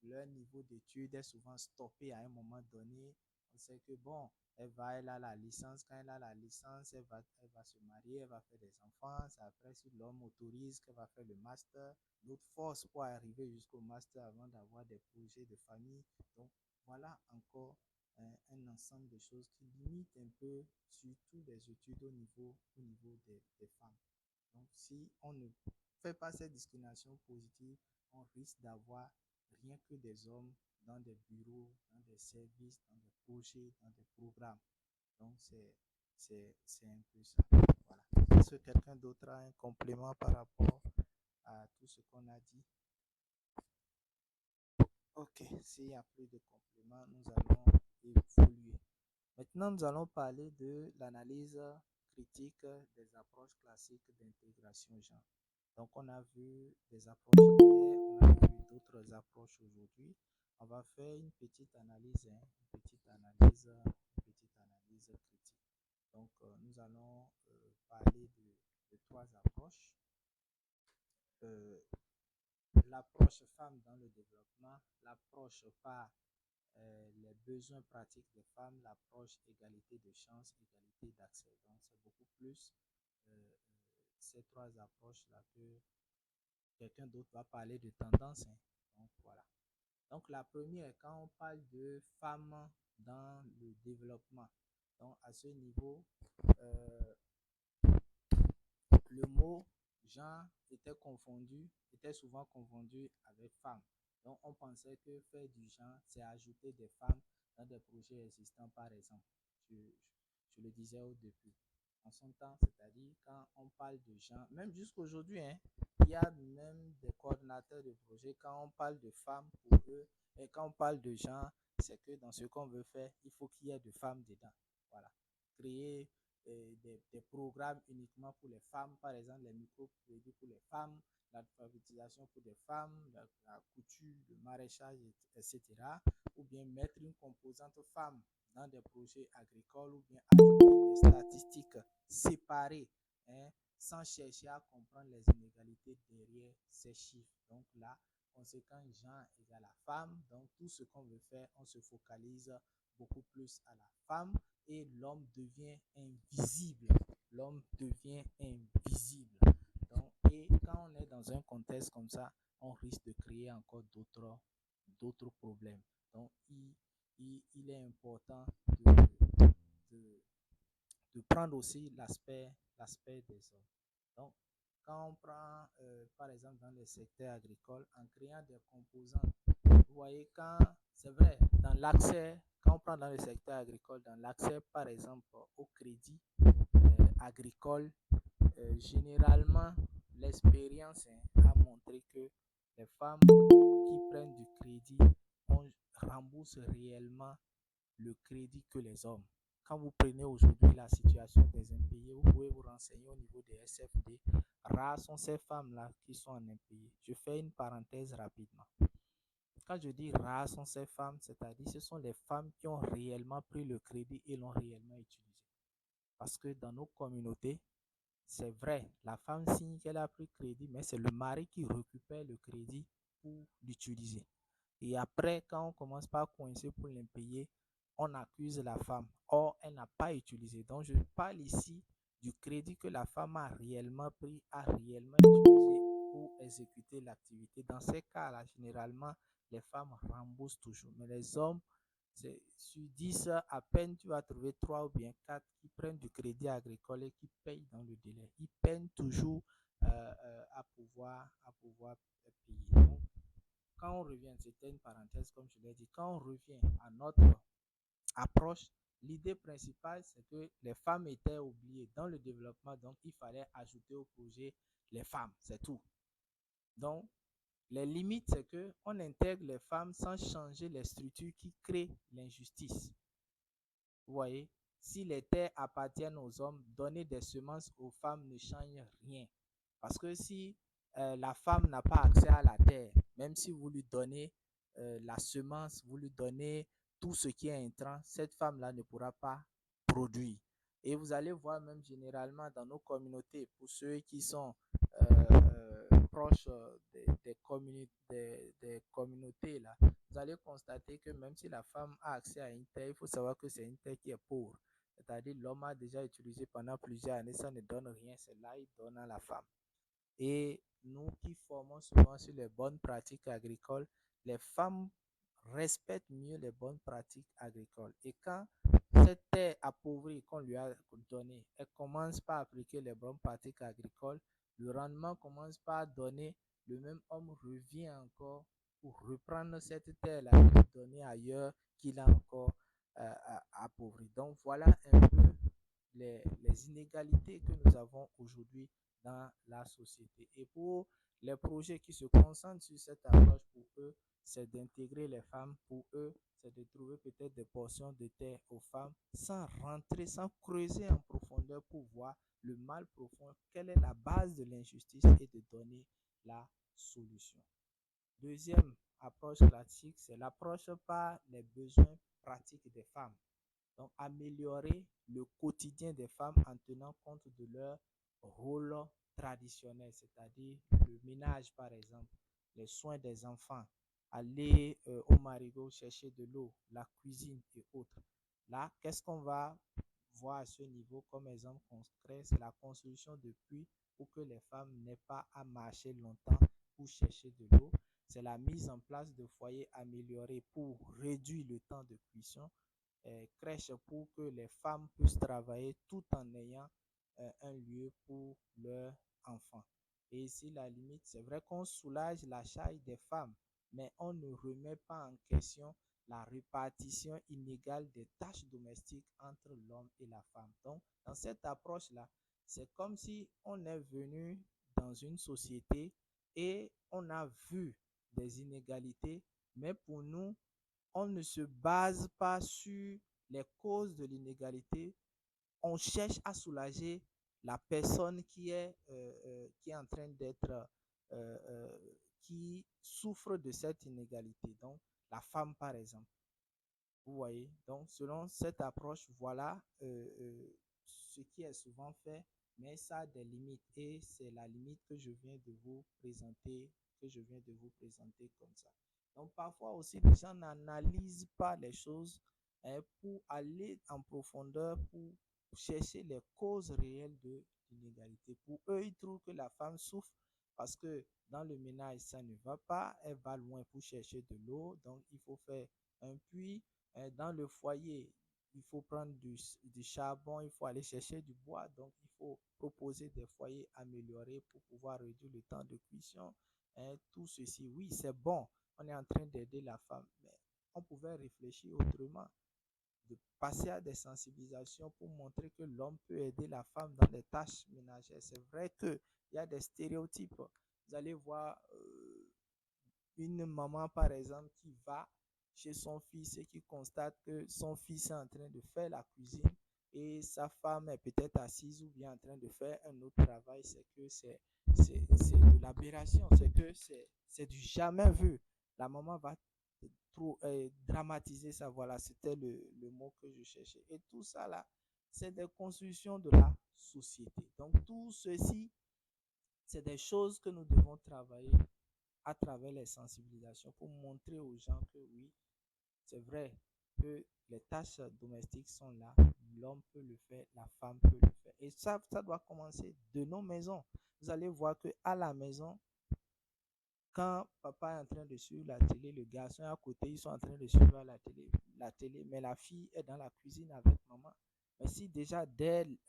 leur niveau d'études est souvent stoppé à un moment donné. On sait que, bon, elle a la licence. Quand elle a la licence, elle va se marier, elle va faire des enfants. C'est après, si l'homme autorise, qu'elle va faire le master. D'autres forces pour arriver jusqu'au master avant d'avoir des projets de famille. Donc, voilà encore un ensemble de choses qui limitent un peu surtout les études au niveau des femmes. Donc, si on ne fait pas cette discrimination positive, on risque d'avoir rien que des hommes dans des bureaux, dans des services, dans des projets, dans des programmes. Donc, c'est un peu ça. Voilà. Est-ce que quelqu'un d'autre a un complément par rapport à tout ce qu'on a dit? Ok, s'il n'y a plus de compléments, nous allons évoluer. Maintenant, nous allons parler de l'analyse critique des approches classiques d'intégration genre. Donc, on a vu des approches hier, on a vu d'autres approches aujourd'hui. On va faire une petite analyse, critique. Donc, nous allons parler de trois approches. L'approche femme dans le développement, l'approche par les besoins pratiques des femmes, l'approche égalité de chance, égalité d'accès. Donc, c'est beaucoup plus ces trois approches-là que quelqu'un d'autre va parler de tendance. Hein. Donc, voilà. Donc, la première, quand on parle de femmes dans le développement, donc à ce niveau, euh, le mot genre était souvent confondu avec femme. Donc, on pensait que faire du genre, c'est ajouter des femmes dans des projets existants, par exemple. Je le disais au début. En son temps, c'est-à-dire quand on parle de genre, même jusqu'aujourd'hui, hein, il y a même des coordinateurs de projets, quand on parle de femmes pour eux, et quand on parle de genre, c'est que dans ce qu'on veut faire, il faut qu'il y ait de femmes dedans. Voilà. Créer des programmes uniquement pour les femmes, par exemple les micro-crédits pour les femmes, l'alphabétisation pour les femmes, la couture, le maraîchage, etc. Ou bien mettre une composante femme dans des projets agricoles ou bien ajouter des statistiques séparées, hein, sans chercher à comprendre les inégalités derrière ces chiffres. Donc là, conséquent, genre égale à femme. Donc tout ce qu'on veut faire, on se focalise beaucoup plus à la femme et l'homme devient invisible. L'homme devient invisible. Donc, et quand on est dans un contexte comme ça, on risque de créer encore d'autres problèmes. Donc, il est important de, de prendre aussi l'aspect des hommes. Donc, quand on prend, par exemple, dans le secteur agricole, en créant des composantes, vous voyez, quand c'est vrai, dans l'accès, quand on prend dans le secteur agricole, dans l'accès, par exemple, au crédit agricole, généralement, l'expérience a montré que les femmes qui prennent du crédit remboursent réellement le crédit que les hommes. Quand vous prenez aujourd'hui la situation des impayés, vous pouvez vous renseigner au niveau des SFD. Rares sont ces femmes-là qui sont en impayés. Je fais une parenthèse rapidement. Quand je dis rares sont ces femmes, c'est-à-dire ce sont les femmes qui ont réellement pris le crédit et l'ont réellement utilisé. Parce que dans nos communautés, c'est vrai, la femme signe qu'elle a pris crédit, mais c'est le mari qui récupère le crédit pour l'utiliser. Et après, quand on commence par coincer pour l'impayé, on accuse la femme. Or, elle n'a pas utilisé. Donc, je parle ici du crédit que la femme a réellement pris, a réellement utilisé pour exécuter l'activité. Dans ces cas-là, généralement, les femmes remboursent toujours. Mais les hommes, sur 10, à peine tu vas trouver 3 ou bien 4 qui prennent du crédit agricole et qui payent dans le délai. Ils peinent toujours à pouvoir payer. Donc, quand on revient, c'était une parenthèse comme je l'ai dit, quand on revient à notre approche, l'idée principale, c'est que les femmes étaient oubliées dans le développement, donc il fallait ajouter au projet les femmes, c'est tout. Donc, les limites, c'est qu'on intègre les femmes sans changer les structures qui créent l'injustice. Vous voyez, si les terres appartiennent aux hommes, donner des semences aux femmes ne change rien. Parce que si la femme n'a pas accès à la terre, même si vous lui donnez la semence, vous lui donnez tout ce qui est intrant, cette femme-là ne pourra pas produire. Et vous allez voir même généralement dans nos communautés, pour ceux qui sont proches des communautés, là, vous allez constater que même si la femme a accès à une terre, il faut savoir que c'est une terre qui est pauvre. C'est-à-dire l'homme a déjà utilisé pendant plusieurs années, ça ne donne rien, c'est là il donne à la femme. Et nous qui formons souvent sur les bonnes pratiques agricoles, les femmes respectent mieux les bonnes pratiques agricoles. Et quand cette terre appauvrie qu'on lui a donnée, elle commence par appliquer les bonnes pratiques agricoles, le rendement commence par donner, le même homme revient encore pour reprendre cette terre-là et donner ailleurs qu'il a encore appauvri. Donc voilà un peu les inégalités que nous avons aujourd'hui dans la société. Et pour les projets qui se concentrent sur cette approche, pour eux, c'est d'intégrer les femmes. Pour eux, c'est de trouver peut-être des portions de terre aux femmes sans rentrer, sans creuser en profondeur pour voir le mal profond, quelle est la base de l'injustice et de donner la solution. Deuxième approche classique, c'est l'approche par les besoins pratiques des femmes. Donc, améliorer le quotidien des femmes en tenant compte de leur rôle traditionnel, c'est-à-dire le ménage, par exemple, les soins des enfants, aller au marigot chercher de l'eau, la cuisine et autres. Là, qu'est-ce qu'on va voir à ce niveau comme exemple concret? C'est la construction de puits pour que les femmes n'aient pas à marcher longtemps pour chercher de l'eau. C'est la mise en place de foyers améliorés pour réduire le temps de cuisson, crèche pour que les femmes puissent travailler tout en ayant un lieu pour leurs enfants. Et ici, la limite, c'est vrai qu'on soulage la charge des femmes, mais on ne remet pas en question la répartition inégale des tâches domestiques entre l'homme et la femme. Donc, dans cette approche-là, c'est comme si on est venu dans une société et on a vu des inégalités, mais pour nous, on ne se base pas sur les causes de l'inégalité. On cherche à soulager la personne qui est en train d'être, qui souffre de cette inégalité. Donc, la femme, par exemple. Vous voyez, donc selon cette approche, voilà ce qui est souvent fait, mais ça a des limites et c'est la limite que je viens de vous présenter, comme ça. Donc parfois aussi, les gens n'analysent pas les choses pour aller en profondeur, pour chercher les causes réelles de l'inégalité. Pour eux, ils trouvent que la femme souffre parce que dans le ménage, ça ne va pas, elle va loin pour chercher de l'eau, donc il faut faire un puits. Dans le foyer, il faut prendre du charbon, il faut aller chercher du bois. Donc, il faut proposer des foyers améliorés pour pouvoir réduire le temps de cuisson. Tout ceci, oui, c'est bon. On est en train d'aider la femme, mais on pouvait réfléchir autrement, de passer à des sensibilisations pour montrer que l'homme peut aider la femme dans les tâches ménagères. C'est vrai qu'il y a des stéréotypes. Vous allez voir une maman, par exemple, qui va chez son fils et qui constate que son fils est en train de faire la cuisine et sa femme est peut-être assise ou bien en train de faire un autre travail, c'est que c'est de l'aberration, c'est du jamais vu. La maman va trop dramatiser ça. Voilà, c'était le mot que je cherchais. Et tout ça là, c'est des constructions de la société. Donc tout ceci, c'est des choses que nous devons travailler à travers les sensibilisations pour montrer aux gens que oui, c'est vrai que les tâches domestiques sont là, l'homme peut le faire, la femme peut le faire. Et ça doit commencer de nos maisons. Vous allez voir qu'à la maison, quand papa est en train de suivre la télé, le garçon est à côté, ils sont en train de suivre la télé, mais la fille est dans la cuisine avec maman. Mais si déjà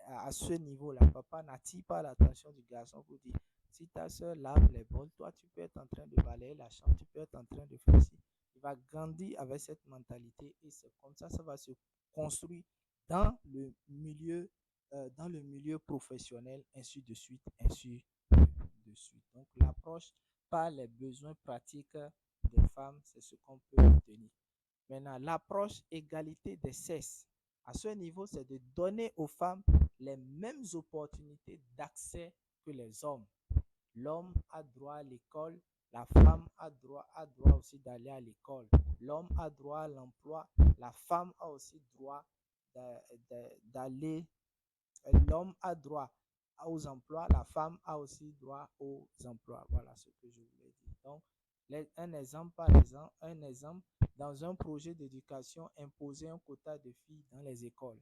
à ce niveau-là, papa n'attire pas l'attention du garçon pour dire, si ta soeur lave les bols, toi tu peux être en train de balayer la chambre, tu peux être en train de faire ci. Il va grandir avec cette mentalité et c'est comme ça va se construire dans dans le milieu professionnel, ainsi de suite, ainsi de suite. Donc l'approche par les besoins pratiques des femmes, c'est ce qu'on peut retenir. Maintenant, l'approche égalité des sexes. À ce niveau, c'est de donner aux femmes les mêmes opportunités d'accès que les hommes. L'homme a droit à l'école, la femme a droit aussi d'aller à l'école. L'homme a droit à l'emploi, la femme a aussi droit d'aller. L'homme a droit aux emplois, la femme a aussi droit aux emplois. Voilà ce que je voulais dire. Donc, un exemple, dans un projet d'éducation, imposer un quota de filles dans les écoles.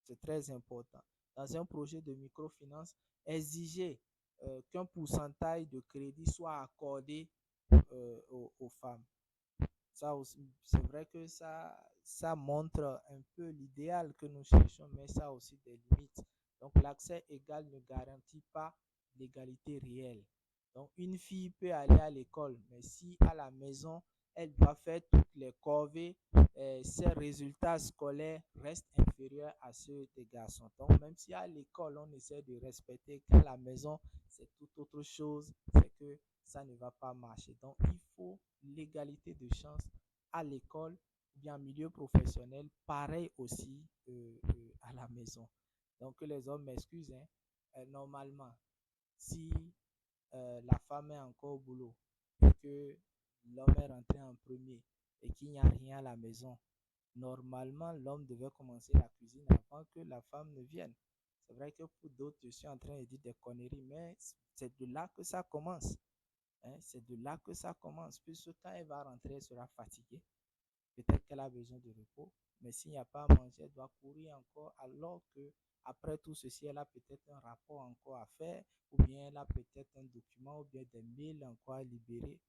C'est très important. Dans un projet de microfinance, exiger qu'un pourcentage de crédit soit accordé aux femmes. Ça aussi, c'est vrai que ça montre un peu l'idéal que nous cherchons, mais ça a aussi des limites. Donc, l'accès égal ne garantit pas l'égalité réelle. Donc, une fille peut aller à l'école, mais si à la maison, elle doit faire toutes les corvées, ses résultats scolaires restent inférieurs à ceux des garçons. Donc, même si à l'école, on essaie de respecter, qu'à la maison, c'est tout autre chose, c'est que ça ne va pas marcher. Donc, il faut l'égalité de chance à l'école ou bien en milieu professionnel, pareil aussi à la maison. Donc, que les hommes m'excusent, hein, normalement, si la femme est encore au boulot et que l'homme est rentré en premier et qu'il n'y a rien à la maison, normalement, l'homme devait commencer la cuisine avant que la femme ne vienne. C'est vrai que pour d'autres, je suis en train de dire des conneries, mais c'est de là que ça commence. Hein, c'est de là que ça commence. Puisque quand elle va rentrer, elle sera fatiguée. Peut-être qu'elle a besoin de repos, mais s'il n'y a pas à manger, elle doit courir encore, alors que après tout ceci, elle a peut-être un rapport encore à faire, ou bien elle a peut-être un document, ou bien des mails encore à libérer.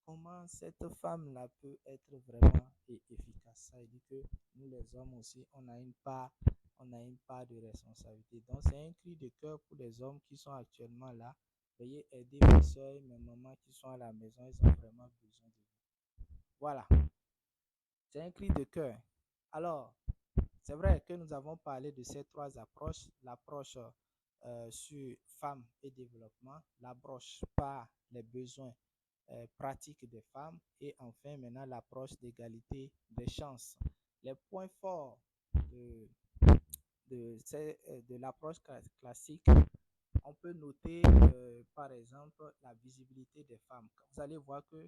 Comment cette femme-là peut être vraiment efficace? Ça veut dire que nous, les hommes aussi, on a une part de responsabilité. Donc, c'est un cri de cœur pour les hommes qui sont actuellement là. Veuillez aider mes soeurs et mes mamans qui sont à la maison, ils ont vraiment besoin de vous. Voilà. C'est un cri de cœur. Alors, c'est vrai que nous avons parlé de ces trois approches. L'approche sur femmes et développement, l'approche par les besoins pratiques des femmes et enfin maintenant l'approche d'égalité des chances. Les points forts de, de l'approche classique, on peut noter par exemple la visibilité des femmes. Vous allez voir que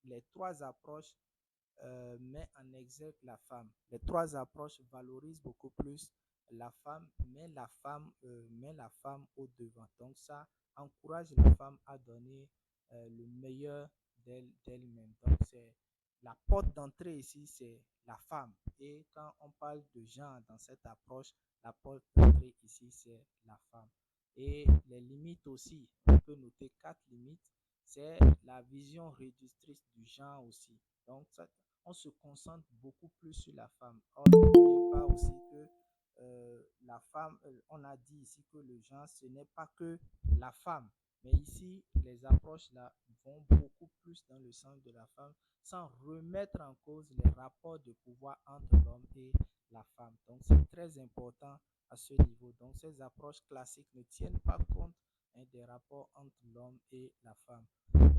les trois approches met en exergue la femme. Les trois approches valorisent beaucoup plus la femme, met la femme au devant. Donc ça encourage la femme à donner le meilleur d'elle-même. Donc c'est la porte d'entrée ici, c'est la femme. Et quand on parle de genre dans cette approche, la porte d'entrée ici, c'est la femme. Et les limites aussi, on peut noter quatre limites. C'est la vision réductrice du genre aussi. Donc, on se concentre beaucoup plus sur la femme. Or, n'oubliez pas aussi que la femme, on a dit ici que le genre, ce n'est pas que la femme. Mais ici, les approches là vont beaucoup plus dans le sens de la femme sans remettre en cause les rapports de pouvoir entre l'homme et la femme. Donc, c'est très important à ce niveau. Donc, ces approches classiques ne tiennent pas compte des rapports entre l'homme et la femme.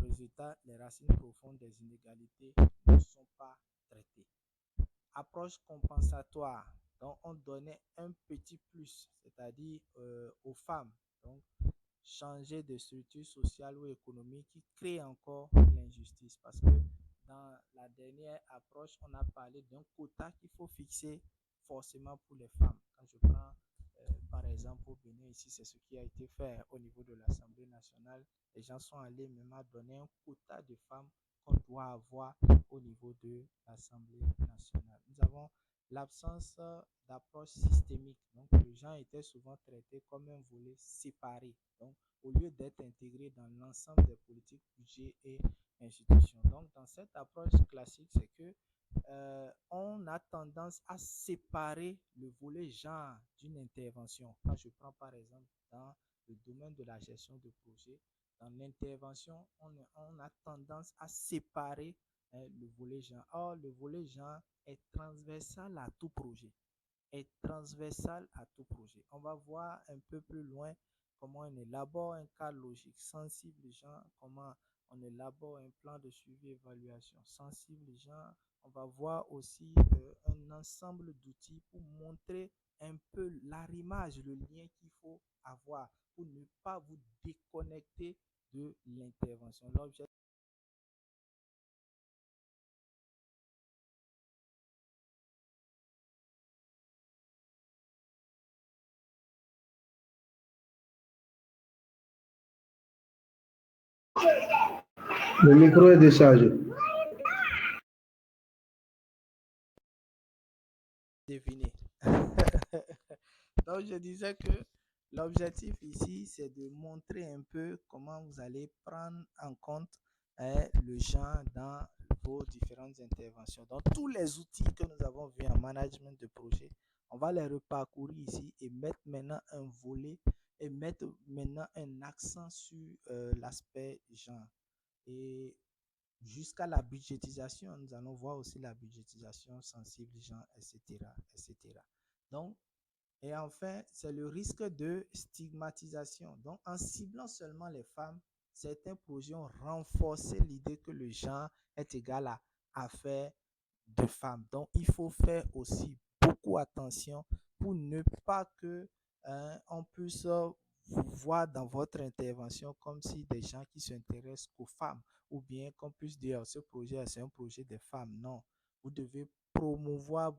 Résultat, les racines profondes des inégalités ne sont pas traitées. Approche compensatoire. Donc, on donnait un petit plus, c'est-à-dire aux femmes. Donc, changer de structure sociale ou économique qui crée encore l'injustice. Parce que dans la dernière approche, on a parlé d'un quota qu'il faut fixer forcément pour les femmes. Quand je prends par exemple au Bénin, ici, c'est ce qui a été fait au niveau de l'Assemblée nationale. Les gens sont allés même à donner un quota de femmes qu'on doit avoir au niveau de l'Assemblée nationale. Nous avons l'absence d'approche systémique. Donc, le genre était souvent traité comme un volet séparé. Donc, au lieu d'être intégré dans l'ensemble des politiques, budgets et institutions. Donc, dans cette approche classique, c'est que on a tendance à séparer le volet genre d'une intervention. Quand je prends par exemple dans le domaine de la gestion de projet, dans l'intervention, on a tendance à séparer le volet genre. Or, le volet genre est transversal à tout projet. Est transversal à tout projet. On va voir un peu plus loin comment on élabore un cadre logique sensible genre, comment on élabore un plan de suivi et évaluation sensible genre. On va voir aussi un ensemble d'outils pour montrer un peu l'arrimage, le lien qu'il faut avoir pour ne pas vous déconnecter de l'intervention. L'objet Le micro est déchargé. deviner. Donc, je disais que l'objectif ici, c'est de montrer un peu comment vous allez prendre en compte le genre dans vos différentes interventions. Donc, tous les outils que nous avons vus en management de projet, on va les reparcourir ici et mettre maintenant un volet et mettre maintenant un accent sur l'aspect genre. Et jusqu'à la budgétisation. Nous allons voir aussi la budgétisation sensible, genre, etc., etc. Donc, et enfin, c'est le risque de stigmatisation. Donc, en ciblant seulement les femmes, certains projets ont renforcé l'idée que le genre est égal à affaire de femmes. Donc, il faut faire aussi beaucoup attention pour ne pas que on puisse vous voir dans votre intervention comme si des gens qui s'intéressent qu'aux femmes, ou bien qu'on puisse dire ce projet c'est un projet des femmes. Non, vous devez promouvoir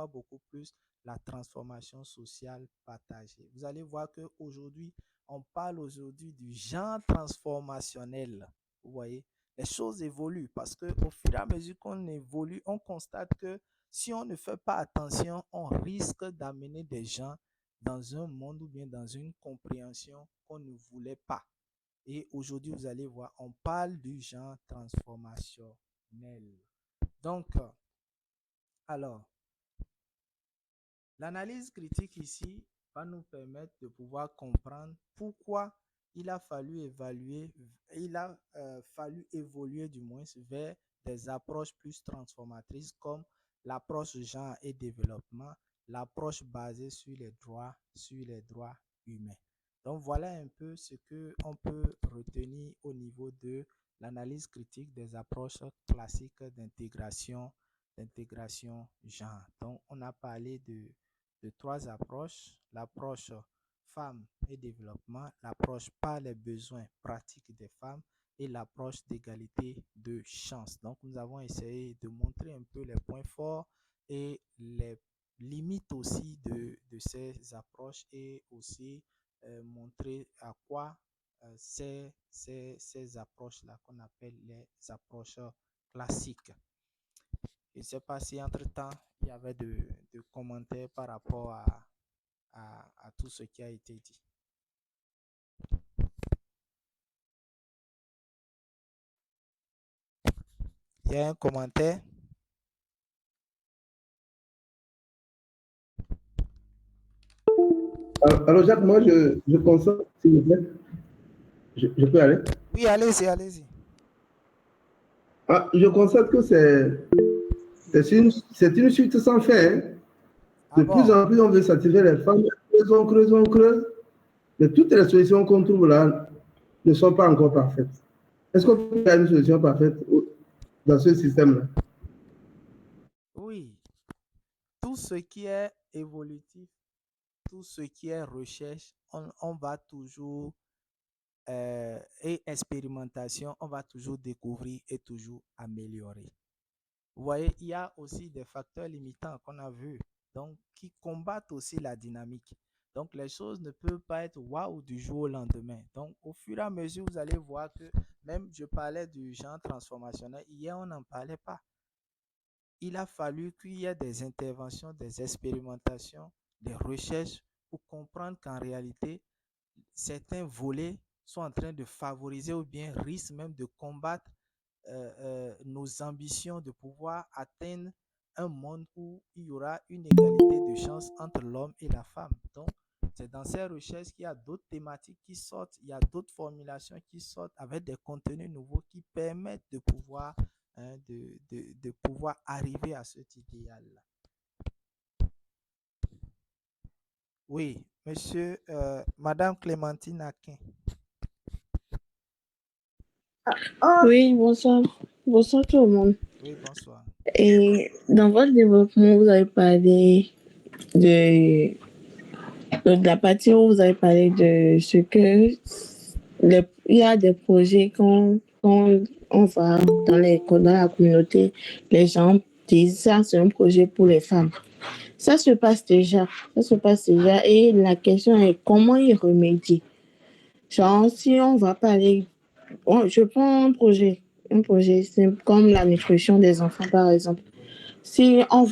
beaucoup plus la transformation sociale partagée. Vous allez voir qu'aujourd'hui, on parle aujourd'hui du genre transformationnel. Vous voyez, les choses évoluent parce qu'au fur et à mesure qu'on évolue, on constate que si on ne fait pas attention, on risque d'amener des gens dans un monde ou bien dans une compréhension qu'on ne voulait pas. Et aujourd'hui, vous allez voir, on parle du genre transformationnel. Donc, alors, l'analyse critique ici va nous permettre de pouvoir comprendre pourquoi il a fallu évoluer du moins vers des approches plus transformatrices comme l'approche genre et développement, l'approche basée sur les droits humains. Donc voilà un peu ce que on peut retenir au niveau de l'analyse critique des approches classiques d'intégration genre. Donc on a parlé de trois approches: l'approche femmes et développement, l'approche par les besoins pratiques des femmes et l'approche d'égalité de chance. Donc, nous avons essayé de montrer un peu les points forts et les limites aussi de ces approches, et aussi montrer à quoi ces approches-là qu'on appelle les approches classiques. Je ne sais pas si entre-temps, il y avait de commentaires par rapport à tout ce qui a été dit. Il y a un commentaire? Alors, Jacques, moi, je constate, s'il vous plaît, je peux aller? Oui, allez-y, allez-y. Ah, je constate que c'est une suite sans fin. Hein. De plus en plus, on veut satisfaire les femmes. On creuse. Mais toutes les solutions qu'on trouve là ne sont pas encore parfaites. Est-ce qu'on peut faire une solution parfaite dans ce système-là? Oui, tout ce qui est évolutif, tout ce qui est recherche, on va toujours, et expérimentation, on va toujours découvrir et toujours améliorer. Vous voyez, il y a aussi des facteurs limitants qu'on a vus, donc qui combattent aussi la dynamique. Donc, les choses ne peuvent pas être waouh du jour au lendemain. Donc, au fur et à mesure, vous allez voir que même je parlais du genre transformationnel, hier, on n'en parlait pas. Il a fallu qu'il y ait des interventions, des expérimentations, des recherches pour comprendre qu'en réalité, certains volets sont en train de favoriser ou bien risquent même de combattre nos ambitions de pouvoir atteindre un monde où il y aura une égalité de chance entre l'homme et la femme. Donc, c'est dans ces recherches qu'il y a d'autres thématiques qui sortent, il y a d'autres formulations qui sortent avec des contenus nouveaux qui permettent de pouvoir, de pouvoir arriver à cet idéal-là. Oui, monsieur, madame Clémentine Aquin. Oui, bonsoir. Bonsoir tout le monde. Oui, bonsoir. Et dans votre développement, vous avez parlé de, de la partie où vous avez parlé de ce que il y a des projets quand on va dans la communauté, les gens disent ça, c'est un projet pour les femmes. Ça se passe déjà. Et la question est comment y remédier. Genre, si on va parler, je prends un projet simple comme la nutrition des enfants, par exemple. Quand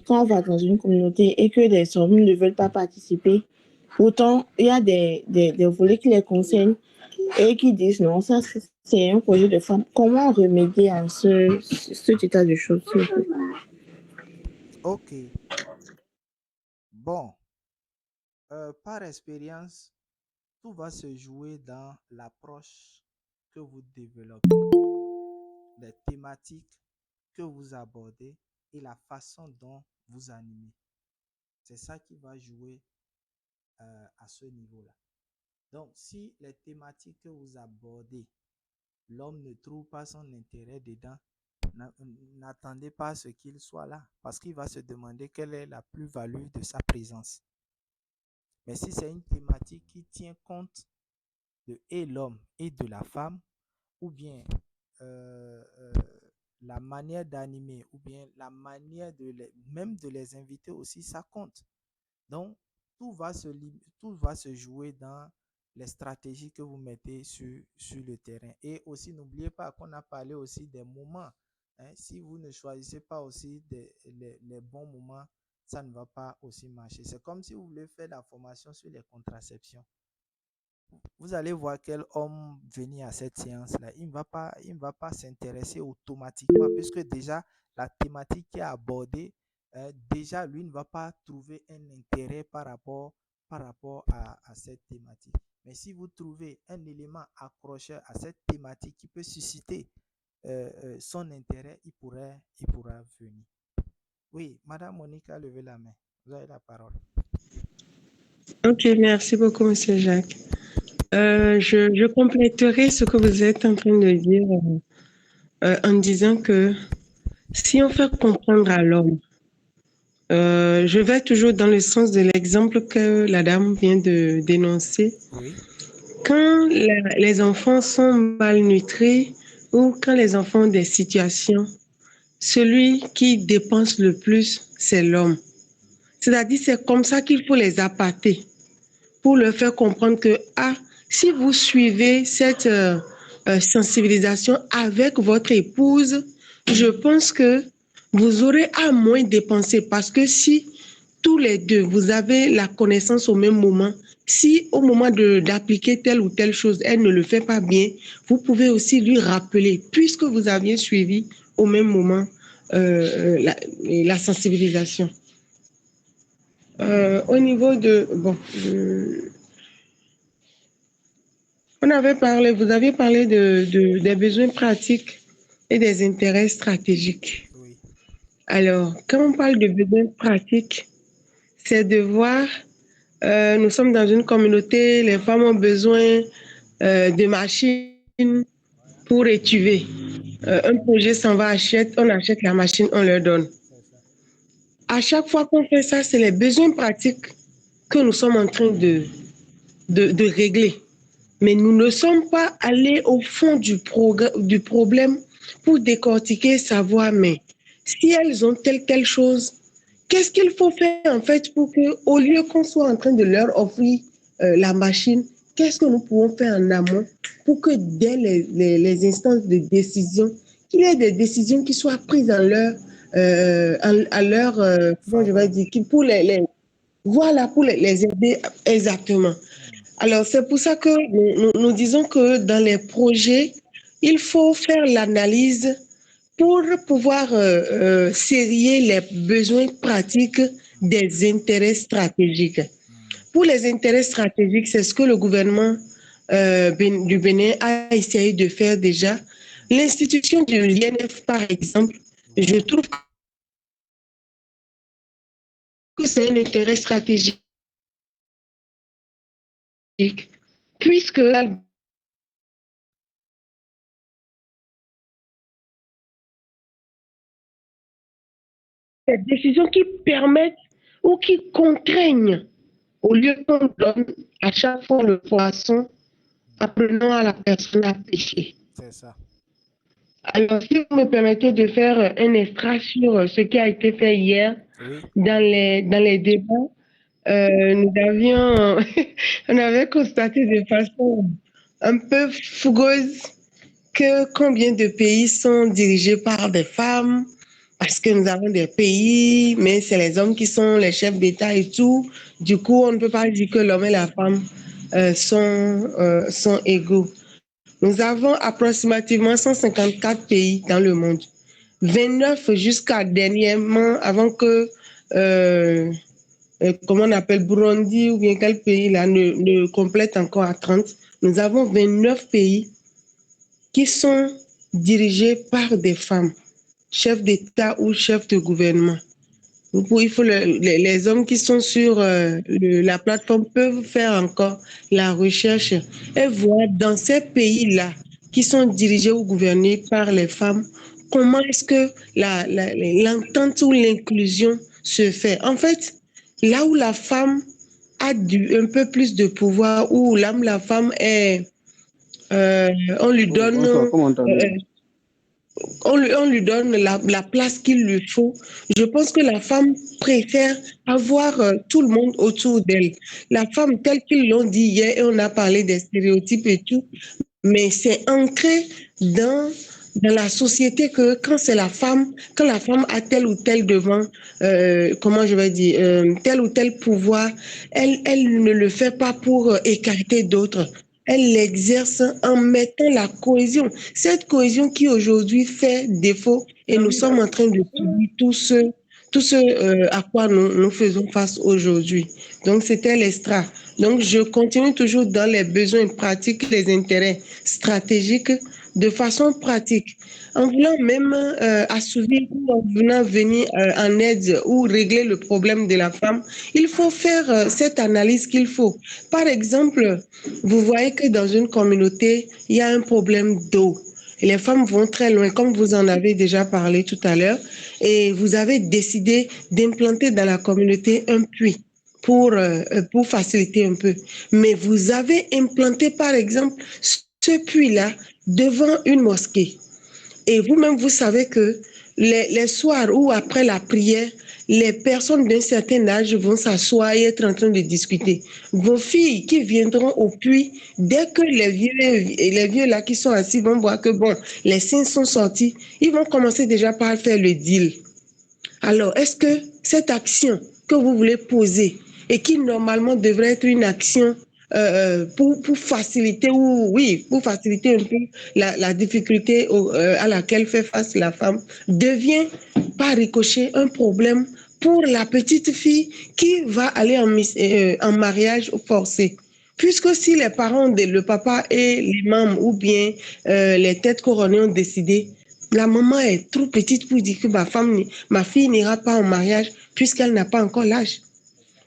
on va dans une communauté et que les hommes ne veulent pas participer, pourtant, il y a des volets qui les concernent et qui disent non, ça c'est un projet de femmes. Comment remédier à cet état de choses? Ok. Bon, par expérience, tout va se jouer dans l'approche que vous développez. les thématiques que vous abordez et la façon dont vous animez. C'est ça qui va jouer à ce niveau-là. Donc, si les thématiques que vous abordez, l'homme ne trouve pas son intérêt dedans, n'attendez pas à ce qu'il soit là, parce qu'il va se demander quelle est la plus-value de sa présence. Mais si c'est une thématique qui tient compte de et l'homme et de la femme, ou bien la manière d'animer, ou bien la manière même de les inviter aussi, ça compte. Donc, tout va se jouer dans les stratégies que vous mettez sur le terrain. Et aussi, n'oubliez pas qu'on a parlé aussi des moments. Hein. Si vous ne choisissez pas aussi les bons moments, ça ne va pas aussi marcher. C'est comme si vous voulez faire la formation sur les contraceptions. Vous allez voir quel homme venir à cette séance-là. Il ne va pas s'intéresser automatiquement, puisque déjà, la thématique qui est abordée, déjà, lui ne va pas trouver un intérêt par rapport à cette thématique. Mais si vous trouvez un élément accrocheur à cette thématique qui peut susciter son intérêt, il pourra venir. Oui, Madame Monique a levé la main. Vous avez la parole. Ok, merci beaucoup, Monsieur Jacques. Je compléterai ce que vous êtes en train de dire en disant que si on fait comprendre à l'homme, je vais toujours dans le sens de l'exemple que la dame vient de dénoncer. Oui. Quand les enfants sont malnutris ou quand les enfants ont des situations, celui qui dépense le plus, c'est l'homme. C'est-à-dire, c'est comme ça qu'il faut les appâter pour leur faire comprendre que, si vous suivez cette sensibilisation avec votre épouse, je pense que vous aurez à moins dépenser parce que si tous les deux, vous avez la connaissance au même moment, si au moment d'appliquer telle ou telle chose, elle ne le fait pas bien, vous pouvez aussi lui rappeler, puisque vous aviez suivi au même moment la sensibilisation. Au niveau de... Bon, vous aviez parlé des besoins pratiques et des intérêts stratégiques. Oui. Alors, quand on parle de besoins pratiques, c'est de voir, nous sommes dans une communauté, les femmes ont besoin de machines pour étuver. Un projet s'en va, on achète la machine, on leur donne. À chaque fois qu'on fait ça, c'est les besoins pratiques que nous sommes en train de régler. Mais nous ne sommes pas allés au fond du problème pour décortiquer, savoir, mais si elles ont telle chose, qu'est-ce qu'il faut faire en fait pour que, au lieu qu'on soit en train de leur offrir la machine, qu'est-ce que nous pouvons faire en amont pour que dès les instances de décision, qu'il y ait des décisions qui soient prises à leur, comment je vais dire, pour pour les aider exactement. Alors, c'est pour ça que nous disons que dans les projets, il faut faire l'analyse pour pouvoir sérier les besoins pratiques des intérêts stratégiques. Pour les intérêts stratégiques, c'est ce que le gouvernement du Bénin a essayé de faire déjà. L'institution de l'INF, par exemple, je trouve que c'est un intérêt stratégique, puisque des décisions qui permettent ou qui contraignent, au lieu qu'on donne à chaque fois le poisson, apprenant à la personne à pêcher. C'est ça. Alors, si vous me permettez de faire un extrait sur ce qui a été fait hier, Oui. dans les débats, on avait constaté de façon un peu fougueuse que combien de pays sont dirigés par des femmes, parce que nous avons des pays, mais c'est les hommes qui sont les chefs d'État et tout. Du coup, on ne peut pas dire que l'homme et la femme sont égaux. Nous avons approximativement 154 pays dans le monde. 29 jusqu'à dernièrement, avant que, comment on appelle, Burundi ou bien quel pays là ne complète encore à 30. Nous avons 29 pays qui sont dirigées par des femmes, chefs d'État ou chefs de gouvernement. Il faut les hommes qui sont sur la plateforme peuvent faire encore la recherche et voir dans ces pays-là qui sont dirigés ou gouvernés par les femmes, comment est-ce que l'entente ou l'inclusion se fait. En fait, là où la femme a un peu plus de pouvoir, où la femme est, euh, on lui Oui, donne bonsoir, comment allez-vous? on lui donne la place qu'il lui faut. Je pense que la femme préfère avoir tout le monde autour d'elle. La femme, telle qu'ils l'ont dit hier, et on a parlé des stéréotypes et tout, mais c'est ancré dans la société que quand la femme a tel ou tel devant, comment je vais dire, tel ou tel pouvoir, elle ne le fait pas pour écarter d'autres. Elle l'exerce en mettant la cohésion. Cette cohésion qui aujourd'hui fait défaut et nous sommes en train de subir tout ce à quoi nous faisons face aujourd'hui. Donc, c'était l'ESTRA. Donc, je continue toujours dans les besoins pratiques, les intérêts stratégiques de façon pratique. En voulant même assouvir ou en venant venir en aide ou régler le problème de la femme, il faut faire cette analyse qu'il faut. Par exemple, vous voyez que dans une communauté, il y a un problème d'eau. Les femmes vont très loin, comme vous en avez déjà parlé tout à l'heure, et vous avez décidé d'implanter dans la communauté un puits pour faciliter un peu. Mais vous avez implanté, par exemple, ce puits-là devant une mosquée. Et vous-même, vous savez que les soirs ou après la prière, les personnes d'un certain âge vont s'asseoir et être en train de discuter. Vos filles qui viendront au puits, dès que les vieux là qui sont assis vont voir que bon, les signes sont sortis, ils vont commencer déjà par faire le deal. Alors, est-ce que cette action que vous voulez poser et qui normalement devrait être une action pour faciliter ou oui, pour faciliter un peu la difficulté à laquelle fait face la femme, devient par ricochet un problème pour la petite fille qui va aller en mariage forcé. Puisque si les parents, le papa et l'imam ou bien les têtes couronnées ont décidé, la maman est trop petite pour dire que ma fille n'ira pas en mariage puisqu'elle n'a pas encore l'âge.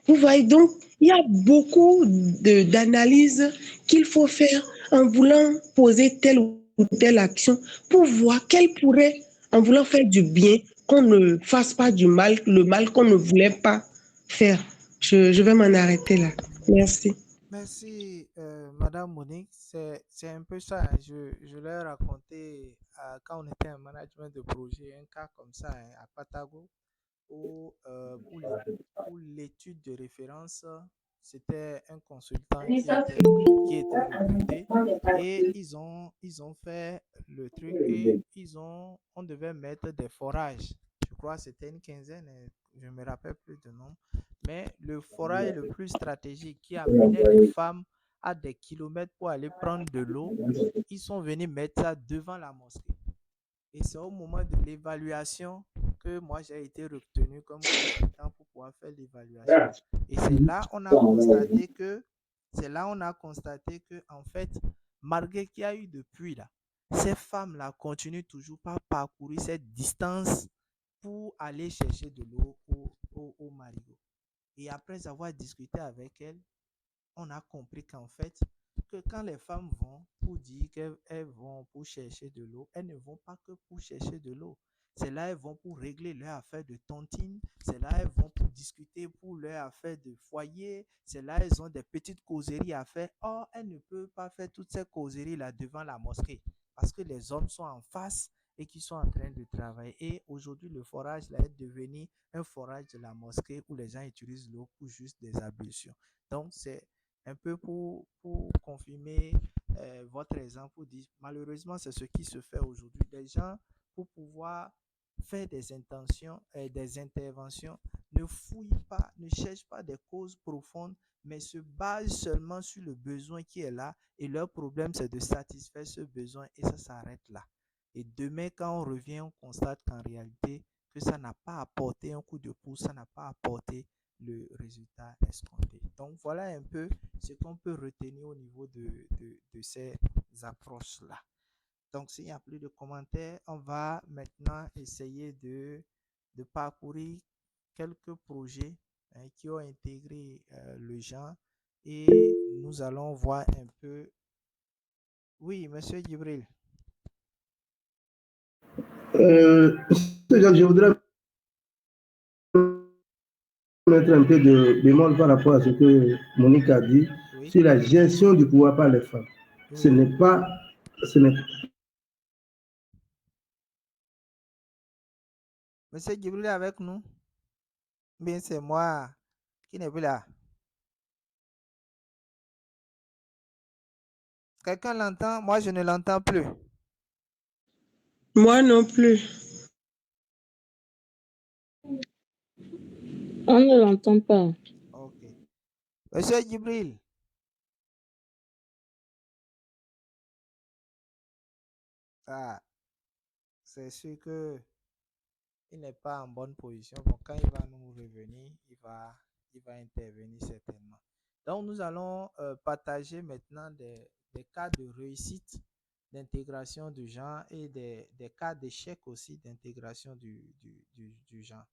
Vous voyez donc, il y a beaucoup d'analyses qu'il faut faire en voulant poser telle ou telle action pour voir quelle pourrait, en voulant faire du bien, qu'on ne fasse pas du mal, le mal qu'on ne voulait pas faire. Je vais m'en arrêter là. Merci. Merci, Madame Monique. C'est un peu ça, hein. Je leur racontais quand on était en management de projet, un cas comme ça, hein, à Patago, où pour l'étude de référence, c'était un consultant qui était recruté et ils ont fait le truc et on devait mettre des forages. Je crois que c'était une quinzaine, je ne me rappelle plus de nom. Mais le forage le plus stratégique qui amenait les femmes à des kilomètres pour aller prendre de l'eau, ils sont venus mettre ça devant la mosquée. Et c'est au moment de l'évaluation que moi j'ai été retenu comme consultant pour pouvoir faire l'évaluation. Et c'est là on a constaté que en fait, malgré qu'il y a eu de pluie là, ces femmes-là continuent toujours par parcourir cette distance pour aller chercher de l'eau au marigot. Et après avoir discuté avec elles, on a compris qu'en fait, que quand les femmes vont pour dire qu'elles vont pour chercher de l'eau, elles ne vont pas que pour chercher de l'eau. C'est là elles vont pour régler leur affaire de tontine, c'est là elles vont pour discuter pour leur affaire de foyer, c'est là elles ont des petites causeries à faire. Or, elles ne peuvent pas faire toutes ces causeries-là devant la mosquée parce que les hommes sont en face et qui sont en train de travailler. Et aujourd'hui, le forage là est devenu un forage de la mosquée où les gens utilisent l'eau pour juste des ablutions. Donc, c'est un peu pour confirmer votre exemple, pour dire, malheureusement, c'est ce qui se fait aujourd'hui. Les gens, pour pouvoir faire des intentions, des interventions, ne fouillent pas, ne cherchent pas des causes profondes, mais se basent seulement sur le besoin qui est là. Et leur problème, c'est de satisfaire ce besoin et ça s'arrête là. Et demain, quand on revient, on constate qu'en réalité, que ça n'a pas apporté un coup de pouce, ça n'a pas apporté le résultat escompté. Donc voilà un peu ce qu'on peut retenir au niveau de ces approches-là. Donc, s'il n'y a plus de commentaires, on va maintenant essayer de parcourir quelques projets qui ont intégré le genre et nous allons voir un peu. Oui, Monsieur Gibril. Je voudrais mettre un peu de bémol par rapport à ce que Monique a dit Oui, sur la gestion du pouvoir par les femmes. Ce oui. n'est pas, ce n'est Monsieur Gibril est avec nous? Bien, c'est moi qui n'est plus là. Quelqu'un l'entend? Moi, je ne l'entends plus. Moi non plus. On ne l'entend pas. Ok. Monsieur Gibril. Ah, c'est sûr que il n'est pas en bonne position. Bon, quand il va nous revenir, il va intervenir certainement. Donc, nous allons partager maintenant des cas de réussite d'intégration du genre et des cas d'échec aussi d'intégration du genre.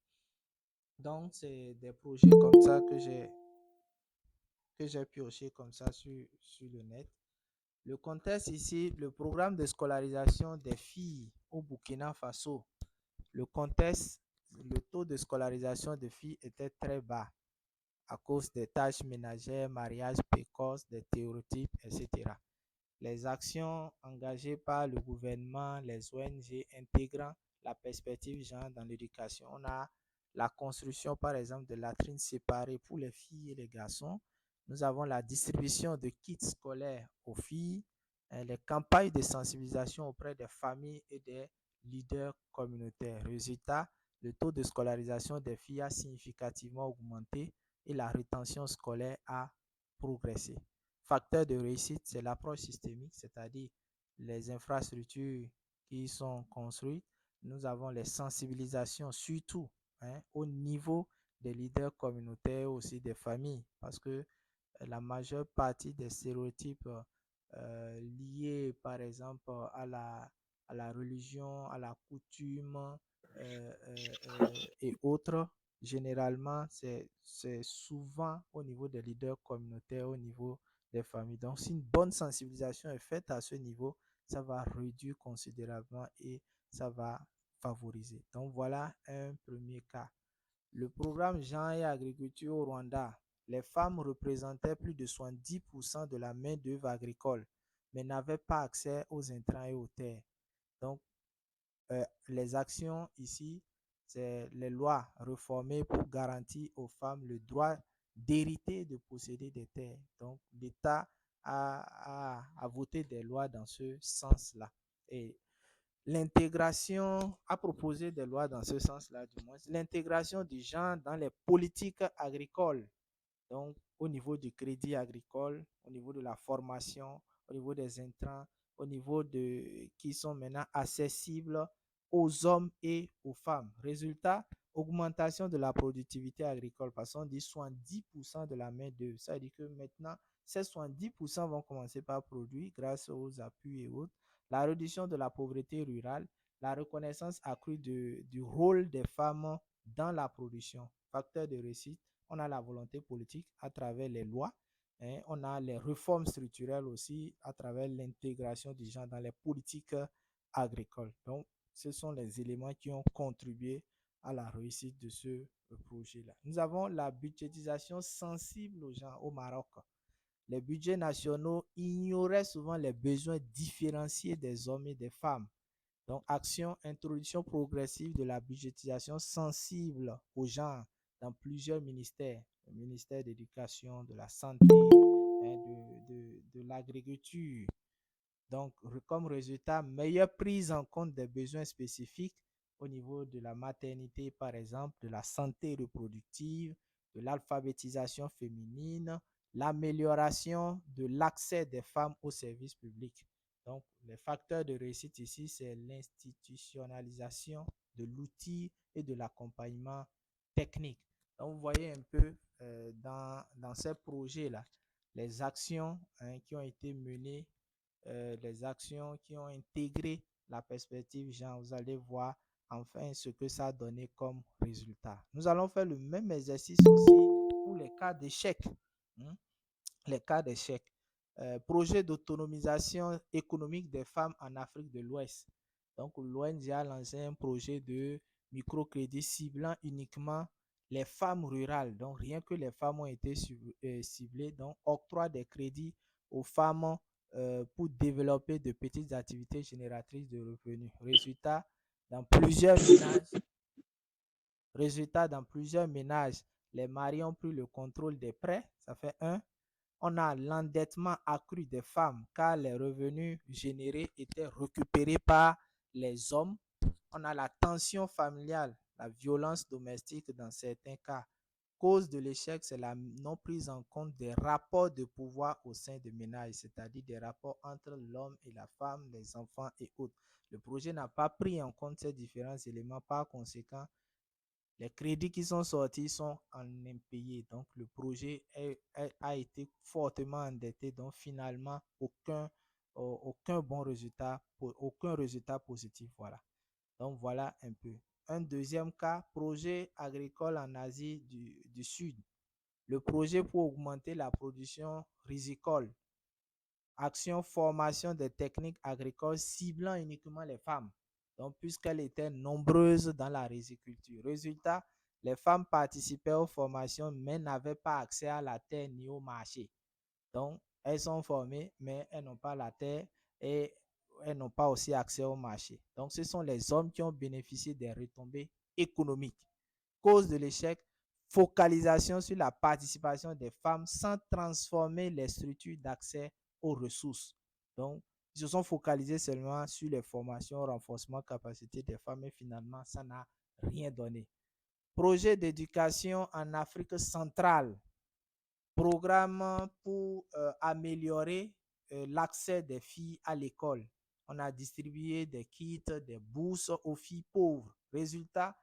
Donc, c'est des projets comme ça que j'ai pioché comme ça sur le net. Le contexte ici, le programme de scolarisation des filles au Burkina Faso. Le contexte, le taux de scolarisation des filles était très bas à cause des tâches ménagères, mariages précoces, des stéréotypes, etc. Les actions engagées par le gouvernement, les ONG intégrant la perspective genre dans l'éducation. On a la construction, par exemple, de latrines séparées pour les filles et les garçons. Nous avons la distribution de kits scolaires aux filles, les campagnes de sensibilisation auprès des familles et des leaders communautaires. Résultat, le taux de scolarisation des filles a significativement augmenté et la rétention scolaire a progressé. Facteur de réussite, c'est l'approche systémique, c'est-à-dire les infrastructures qui sont construites. Nous avons les sensibilisations, surtout au niveau des leaders communautaires, aussi des familles, parce que la majeure partie des stéréotypes liés, par exemple, à la religion, à la coutume et autres, généralement, c'est souvent au niveau des leaders communautaires, au niveau des familles. Donc, si une bonne sensibilisation est faite à ce niveau, ça va réduire considérablement et ça va favoriser. Donc, voilà un premier cas. Le programme Jean et Agriculture au Rwanda, les femmes représentaient plus de 70% de la main-d'œuvre agricole, mais n'avaient pas accès aux intrants et aux terres. Donc, les actions ici, c'est les lois réformées pour garantir aux femmes le droit d'hériter, de posséder des terres. Donc, l'État a voté des lois dans ce sens-là. Et l'intégration, a proposé des lois dans ce sens-là, du moins, l'intégration du genre dans les politiques agricoles. Donc, au niveau du crédit agricole, au niveau de la formation, au niveau des intrants, au niveau de qui sont maintenant accessibles aux hommes et aux femmes. Résultat, augmentation de la productivité agricole, parce qu'on dit 70% de la main-d'œuvre. Ça veut dire que maintenant, ces 70% vont commencer par produire grâce aux appuis et autres. La réduction de la pauvreté rurale, la reconnaissance accrue du rôle des femmes dans la production. Facteur de réussite, on a la volonté politique à travers les lois, on a les réformes structurelles aussi à travers l'intégration du genre dans les politiques agricoles. Donc, ce sont les éléments qui ont contribué à la réussite de ce projet-là. Nous avons la budgétisation sensible aux gens au Maroc. Les budgets nationaux ignoraient souvent les besoins différenciés des hommes et des femmes. Donc, action, introduction progressive de la budgétisation sensible aux genre dans plusieurs ministères. Le ministère de l'Éducation, de la Santé, de l'Agriculture. Donc, comme résultat, meilleure prise en compte des besoins spécifiques au niveau de la maternité, par exemple, de la santé reproductive, de l'alphabétisation féminine, l'amélioration de l'accès des femmes aux services publics. Donc, les facteurs de réussite ici, c'est l'institutionnalisation de l'outil et de l'accompagnement technique. Donc, vous voyez un peu dans ces projets-là, les actions qui ont été menées les actions qui ont intégré la perspective genre, vous allez voir enfin ce que ça a donné comme résultat. Nous allons faire le même exercice aussi pour les cas d'échec. Les cas d'échec. Projet d'autonomisation économique des femmes en Afrique de l'Ouest. Donc, l'ONG a lancé un projet de microcrédit ciblant uniquement les femmes rurales. Donc, rien que les femmes ont été ciblées. Donc, octroi des crédits aux femmes pour développer de petites activités génératrices de revenus. Résultat, dans plusieurs ménages, les maris ont pris le contrôle des prêts. Ça fait 1. On a l'endettement accru des femmes car les revenus générés étaient récupérés par les hommes. On a la tension familiale, la violence domestique dans certains cas. Cause de l'échec, c'est la non prise en compte des rapports de pouvoir au sein des ménages, c'est-à-dire des rapports entre l'homme et la femme, les enfants et autres. Le projet n'a pas pris en compte ces différents éléments. Par conséquent, les crédits qui sont sortis sont en impayés. Donc, le projet a été fortement endetté. Donc, finalement, aucun bon résultat, aucun résultat positif. Voilà. Donc, voilà un peu. Un deuxième cas, projet agricole en Asie du Sud. Le projet pour augmenter la production risicole. Action formation des techniques agricoles ciblant uniquement les femmes. Donc, puisqu'elles étaient nombreuses dans la riziculture. Résultat, les femmes participaient aux formations, mais n'avaient pas accès à la terre ni au marché. Donc, elles sont formées, mais elles n'ont pas la terre et elles n'ont pas aussi accès au marché. Donc, ce sont les hommes qui ont bénéficié des retombées économiques. Cause de l'échec, focalisation sur la participation des femmes sans transformer les structures d'accès aux ressources. Donc, ils se sont focalisés seulement sur les formations, renforcement, capacité des femmes et finalement, ça n'a rien donné. Projet d'éducation en Afrique centrale. Programme pour améliorer l'accès des filles à l'école. On a distribué des kits, des bourses aux filles pauvres. Résultat,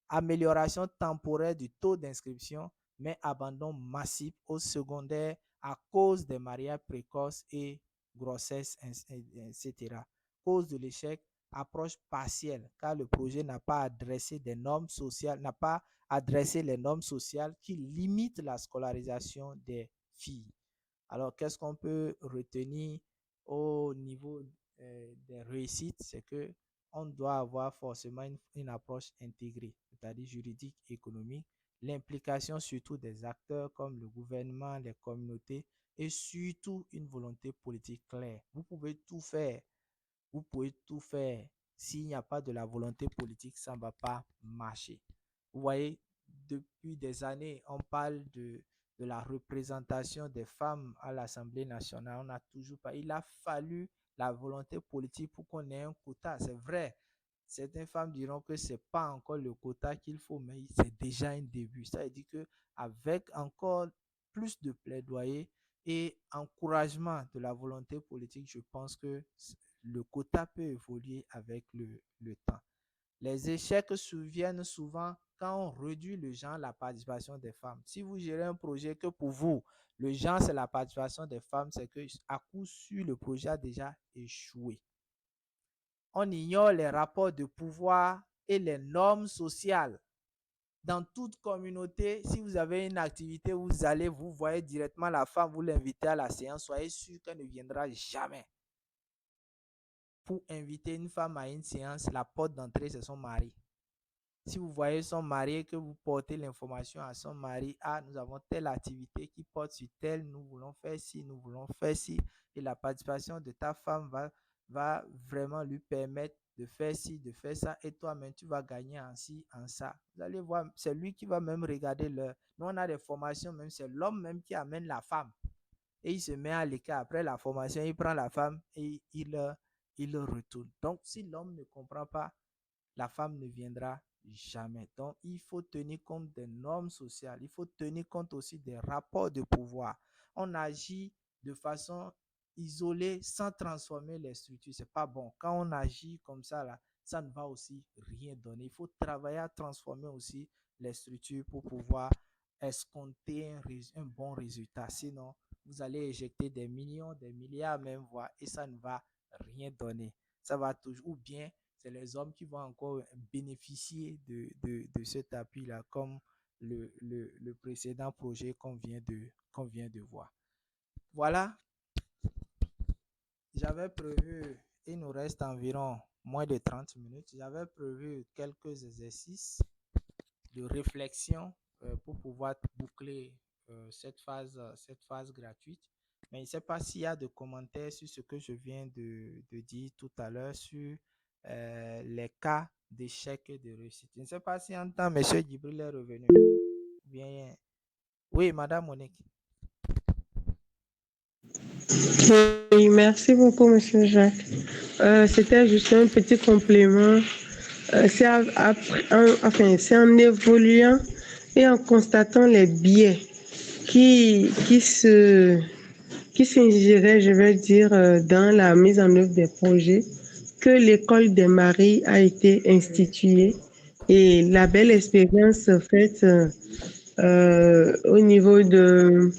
amélioration temporaire du taux d'inscription, mais abandon massif au secondaire à cause des mariages précoces et grossesses, etc. Cause de l'échec, approche partielle, car le projet n'a pas adressé des normes sociales, n'a pas adressé les normes sociales qui limitent la scolarisation des filles. Alors, qu'est-ce qu'on peut retenir au niveau des réussites? C'est que on doit avoir forcément une approche intégrée, c'est-à-dire juridique, économique, l'implication surtout des acteurs comme le gouvernement, les communautés et surtout une volonté politique claire. Vous pouvez tout faire. Vous pouvez tout faire. S'il n'y a pas de la volonté politique, ça ne va pas marcher. Vous voyez, depuis des années, on parle de la représentation des femmes à l'Assemblée nationale. On n'a toujours pas. Il a fallu la volonté politique pour qu'on ait un quota. C'est vrai. Certaines femmes diront que ce n'est pas encore le quota qu'il faut, mais c'est déjà un début. Ça veut dire qu'avec encore plus de plaidoyer et encouragement de la volonté politique, je pense que le quota peut évoluer avec le temps. Les échecs surviennent souvent quand on réduit le genre, la participation des femmes. Si vous gérez un projet que pour vous, le genre, c'est la participation des femmes, c'est que à coup sûr, le projet a déjà échoué. On ignore les rapports de pouvoir et les normes sociales. Dans toute communauté, si vous avez une activité où vous allez, vous voyez directement la femme, vous l'invitez à la séance, soyez sûr qu'elle ne viendra jamais. Pour inviter une femme à une séance, la porte d'entrée, c'est son mari. Si vous voyez son mari et que vous portez l'information à son mari, ah, nous avons telle activité qui porte sur telle, nous voulons faire ci, nous voulons faire ci, et la participation de ta femme va vraiment lui permettre de faire ci, de faire ça, et toi-même, tu vas gagner en ci, en ça. Vous allez voir, c'est lui qui va même regarder l'heure. Nous, on a des formations, même c'est l'homme même qui amène la femme. Et il se met à l'écart. Après la formation, il prend la femme et il retourne. Donc, si l'homme ne comprend pas, la femme ne viendra jamais. Donc, il faut tenir compte des normes sociales. Il faut tenir compte aussi des rapports de pouvoir. On agit de façon isolée sans transformer les structures. C'est pas bon. Quand on agit comme ça, là, ça ne va aussi rien donner. Il faut travailler à transformer aussi les structures pour pouvoir escompter un bon résultat. Sinon, vous allez éjecter des millions, des milliards même, voire, et ça ne va rien donner. Ça va toujours, ou bien c'est les hommes qui vont encore bénéficier de cet appui-là, comme le précédent projet qu'on vient de voir. Voilà, j'avais prévu, il nous reste environ moins de 30 minutes, j'avais prévu quelques exercices de réflexion pour pouvoir boucler cette phase gratuite. Mais je ne sais pas s'il y a de commentaires sur ce que je viens de dire tout à l'heure sur les cas d'échec et de réussite. Je ne sais pas si en temps M. Djibril est revenu. Bien. Oui, Madame Monique. Oui, merci beaucoup, Monsieur Jacques. C'était juste un petit complément. C'est en évoluant et en constatant les biais qui s'ingéraient, je vais dire, dans la mise en œuvre des projets, que l'école des maris a été instituée. Et la belle expérience faite au niveau de...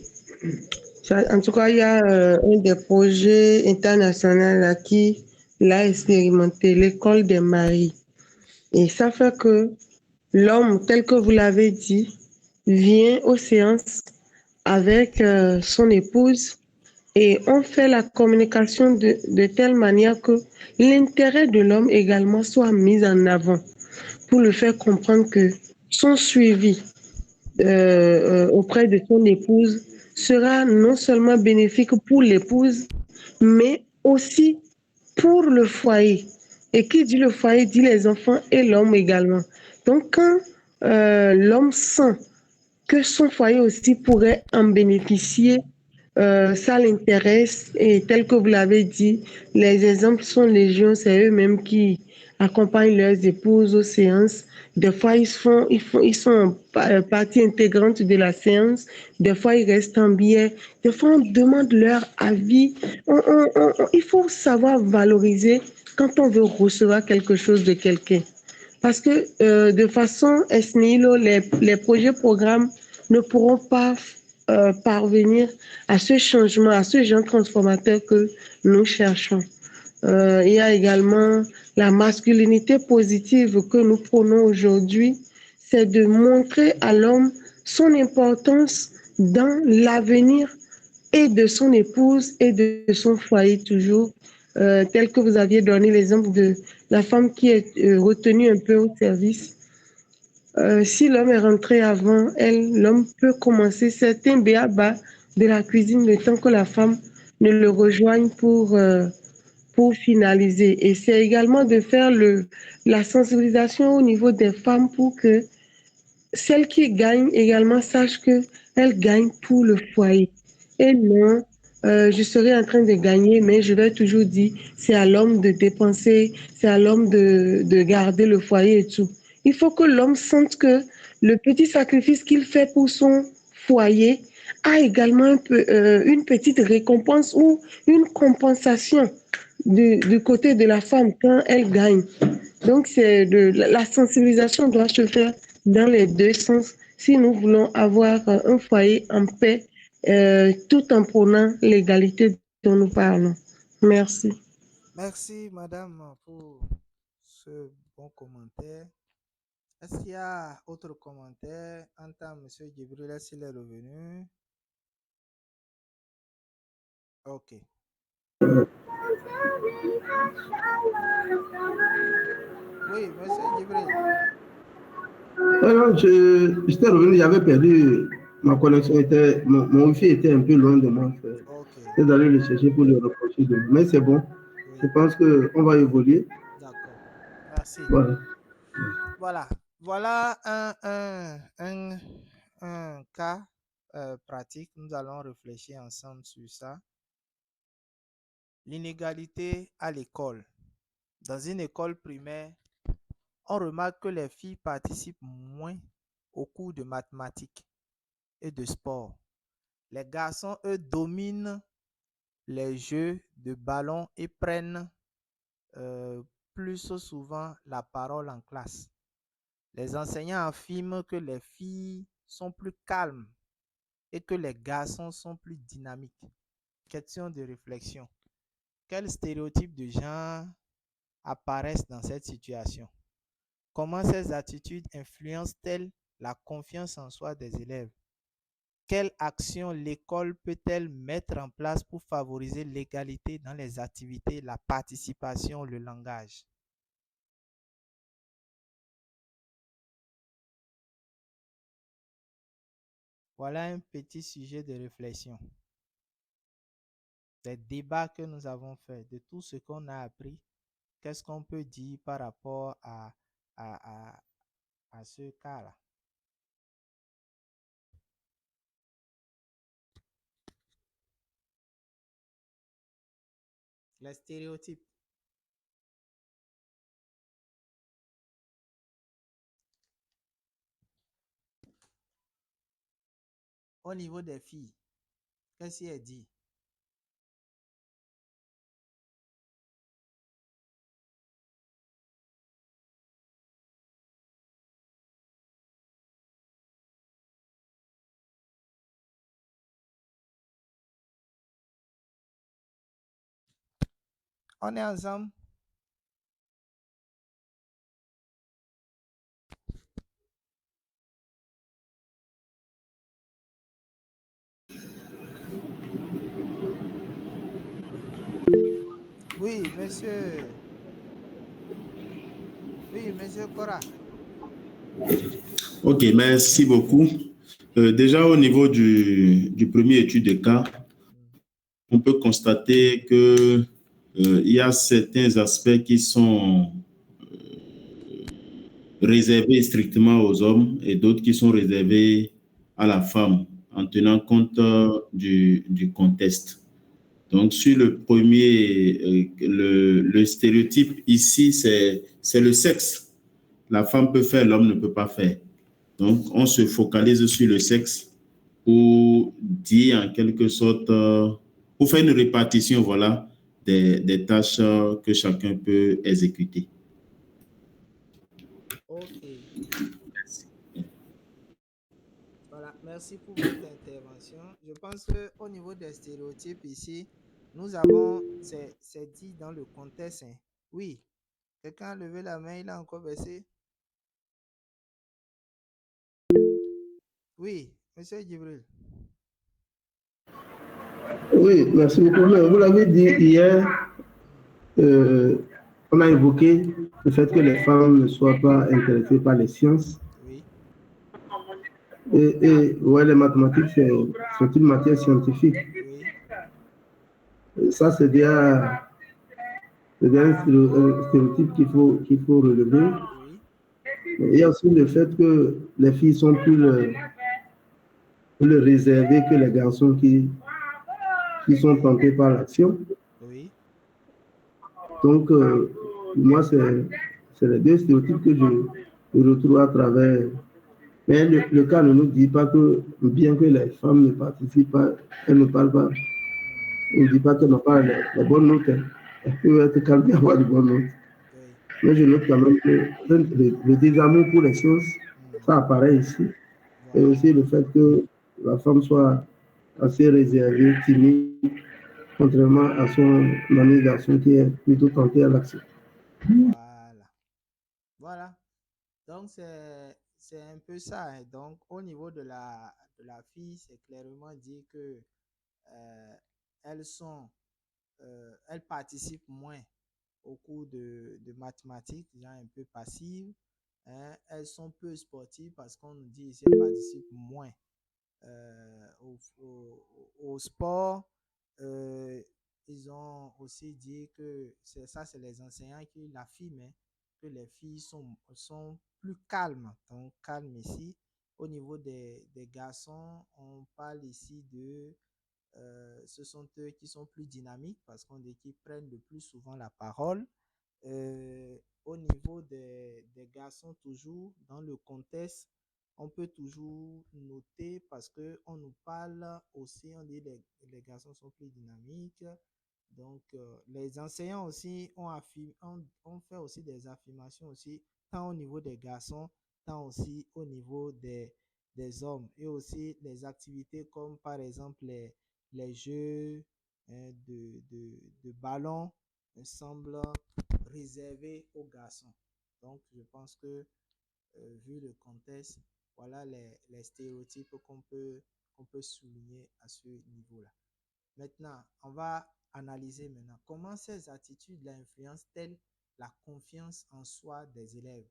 En tout cas, il y a un des projets internationaux là, qui l'a expérimenté, l'école des maris. Et ça fait que l'homme, tel que vous l'avez dit, vient aux séances avec son épouse et on fait la communication de telle manière que l'intérêt de l'homme également soit mis en avant pour le faire comprendre que son suivi auprès de son épouse sera non seulement bénéfique pour l'épouse, mais aussi pour le foyer. Et qui dit le foyer dit les enfants et l'homme également. Donc quand l'homme sent que son foyer aussi pourrait en bénéficier, ça l'intéresse et tel que vous l'avez dit, les exemples sont légion, c'est eux-mêmes qui accompagnent leurs épouses aux séances. Des fois, ils sont partie intégrante de la séance. Des fois, ils restent en biais. Des fois, on demande leur avis. Il faut savoir valoriser quand on veut recevoir quelque chose de quelqu'un. Parce que de façon ex nihilo, les projets, programmes ne pourront pas parvenir à ce changement, à ce genre transformateur que nous cherchons. Il y a également la masculinité positive que nous prenons aujourd'hui, c'est de montrer à l'homme son importance dans l'avenir et de son épouse et de son foyer toujours, tel que vous aviez donné l'exemple de la femme qui est retenue un peu au service. Si l'homme est rentré avant elle, l'homme peut commencer certains béabas de la cuisine le temps que la femme ne le rejoigne pour finaliser. Et c'est également de faire la sensibilisation au niveau des femmes pour que celles qui gagnent également sachent qu'elles gagnent pour le foyer. Et non, je serai en train de gagner, mais je vais toujours dire, c'est à l'homme de dépenser, c'est à l'homme de garder le foyer et tout. Il faut que l'homme sente que le petit sacrifice qu'il fait pour son foyer a également une petite récompense ou une compensation du côté de la femme quand elle gagne. Donc, la sensibilisation doit se faire dans les deux sens si nous voulons avoir un foyer en paix tout en prônant l'égalité dont nous parlons. Merci. Merci, Madame, pour ce bon commentaire. Est-ce qu'il y a autre commentaire en tant que M. Djibril s'il est revenu? Ok. Oui, M. Djibril. Alors, j'étais revenu, j'avais perdu ma connexion, mon wifi était un peu loin de moi. Ok. J'étais d'aller le chercher pour le reprocher demain. Mais c'est bon. Oui. Je pense qu'on va évoluer. D'accord. Merci. Voilà. Voilà un cas pratique. Nous allons réfléchir ensemble sur ça. L'inégalité à l'école. Dans une école primaire, on remarque que les filles participent moins aux cours de mathématiques et de sport. Les garçons, eux, dominent les jeux de ballon et prennent plus souvent la parole en classe. Les enseignants affirment que les filles sont plus calmes et que les garçons sont plus dynamiques? Question de réflexion. Quels stéréotypes de genre apparaissent dans cette situation? Comment ces attitudes influencent-elles la confiance en soi des élèves? Quelle action l'école peut-elle mettre en place pour favoriser l'égalité dans les activités, la participation, le langage? Voilà un petit sujet de réflexion. Des débats que nous avons faits, de tout ce qu'on a appris, qu'est-ce qu'on peut dire par rapport à ce cas-là? Les stéréotypes. Au niveau des filles, qu'est-ce qu'elle dit? On est ensemble? Oui, monsieur. Oui, monsieur Cora. Ok, merci beaucoup. Déjà, au niveau du premier étude de cas, on peut constater que il y a certains aspects qui sont réservés strictement aux hommes et d'autres qui sont réservés à la femme en tenant compte du contexte. Donc, sur le premier, le stéréotype ici, c'est le sexe. La femme peut faire, l'homme ne peut pas faire. Donc, on se focalise sur le sexe pour dire en quelque sorte, pour faire une répartition, voilà, des tâches que chacun peut exécuter. Ok. Voilà, merci pour votre intervention. Je pense qu'au niveau des stéréotypes ici, nous avons, c'est dit dans le contexte. Hein. Oui, quelqu'un a levé la main, il a encore baissé. Oui, monsieur Djibril. Oui, merci beaucoup. Mais vous l'avez dit hier, on a évoqué le fait que les femmes ne soient pas intéressées par les sciences. Oui. Et ouais, les mathématiques, c'est une matière scientifique. Oui. Ça, c'est déjà un stéréotype qu'il faut relever. Oui. Il y a aussi le fait que les filles sont plus réservées que les garçons qui sont tentés par l'action. Oui. Donc, moi, c'est les deux stéréotypes que je retrouve à travers. Mais le cas ne nous dit pas que, bien que les femmes ne participent pas, elles ne parlent pas. On ne dit pas qu'elles n'ont pas les bonnes notes. Elles peuvent être calmes et avoir de bonnes notes. Oui. Mais je note quand même que le désamour pour les choses, ça apparaît ici. Et aussi le fait que la femme soit assez réservée, timide, contrairement à son ami garçon qui est plutôt tenté à l'action. Voilà. Voilà. Donc, c'est un peu ça. Hein. Donc, au niveau de la fille, c'est clairement dit que elles elles participent moins au cours de mathématiques, genre un peu passives. Hein. Elles sont peu sportives parce qu'on nous dit ici qu'elles participent moins au sport. Ils ont aussi dit que c'est les enseignants qui l'affirment, hein, que les filles sont plus calmes. Donc, calme ici. Au niveau des garçons, on parle ici de ce sont eux qui sont plus dynamiques parce qu'on dit qu'ils prennent le plus souvent la parole. Au niveau des garçons, toujours dans le contexte, on peut toujours noter parce qu'on nous parle aussi, on dit les garçons sont plus dynamiques. Donc, les enseignants aussi ont fait aussi des affirmations aussi, tant au niveau des garçons, tant aussi au niveau des hommes, et aussi les activités comme par exemple les jeux de ballon semblent réservés aux garçons. Donc, je pense que vu le contexte, voilà les stéréotypes qu'on peut souligner à ce niveau-là. Maintenant, on va analyser maintenant comment ces attitudes influencent-elles la confiance en soi des élèves.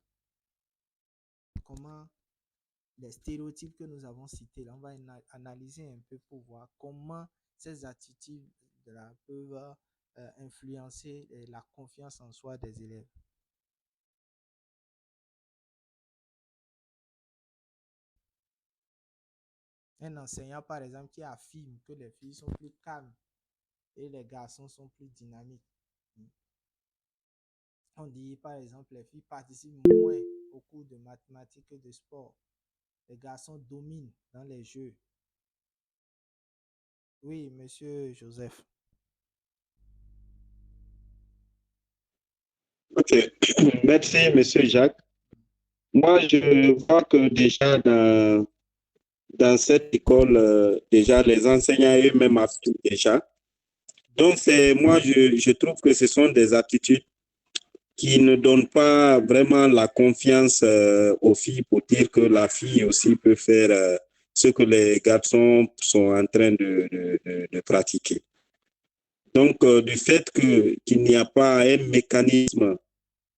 Comment les stéréotypes que nous avons cités, là, on va analyser un peu pour voir comment ces attitudes-là peuvent influencer la confiance en soi des élèves. Un enseignant, par exemple, qui affirme que les filles sont plus calmes et les garçons sont plus dynamiques. On dit, par exemple, les filles participent moins aux cours de mathématiques et de sport. Les garçons dominent dans les jeux. Oui, monsieur Joseph. Ok, merci, monsieur Jacques. Moi, je vois que déjà dans cette école, déjà les enseignants eux-mêmes affirment déjà. Donc, je trouve que ce sont des attitudes qui ne donnent pas vraiment la confiance aux filles pour dire que la fille aussi peut faire ce que les garçons sont en train de pratiquer. Donc, du fait qu'il n'y a pas un mécanisme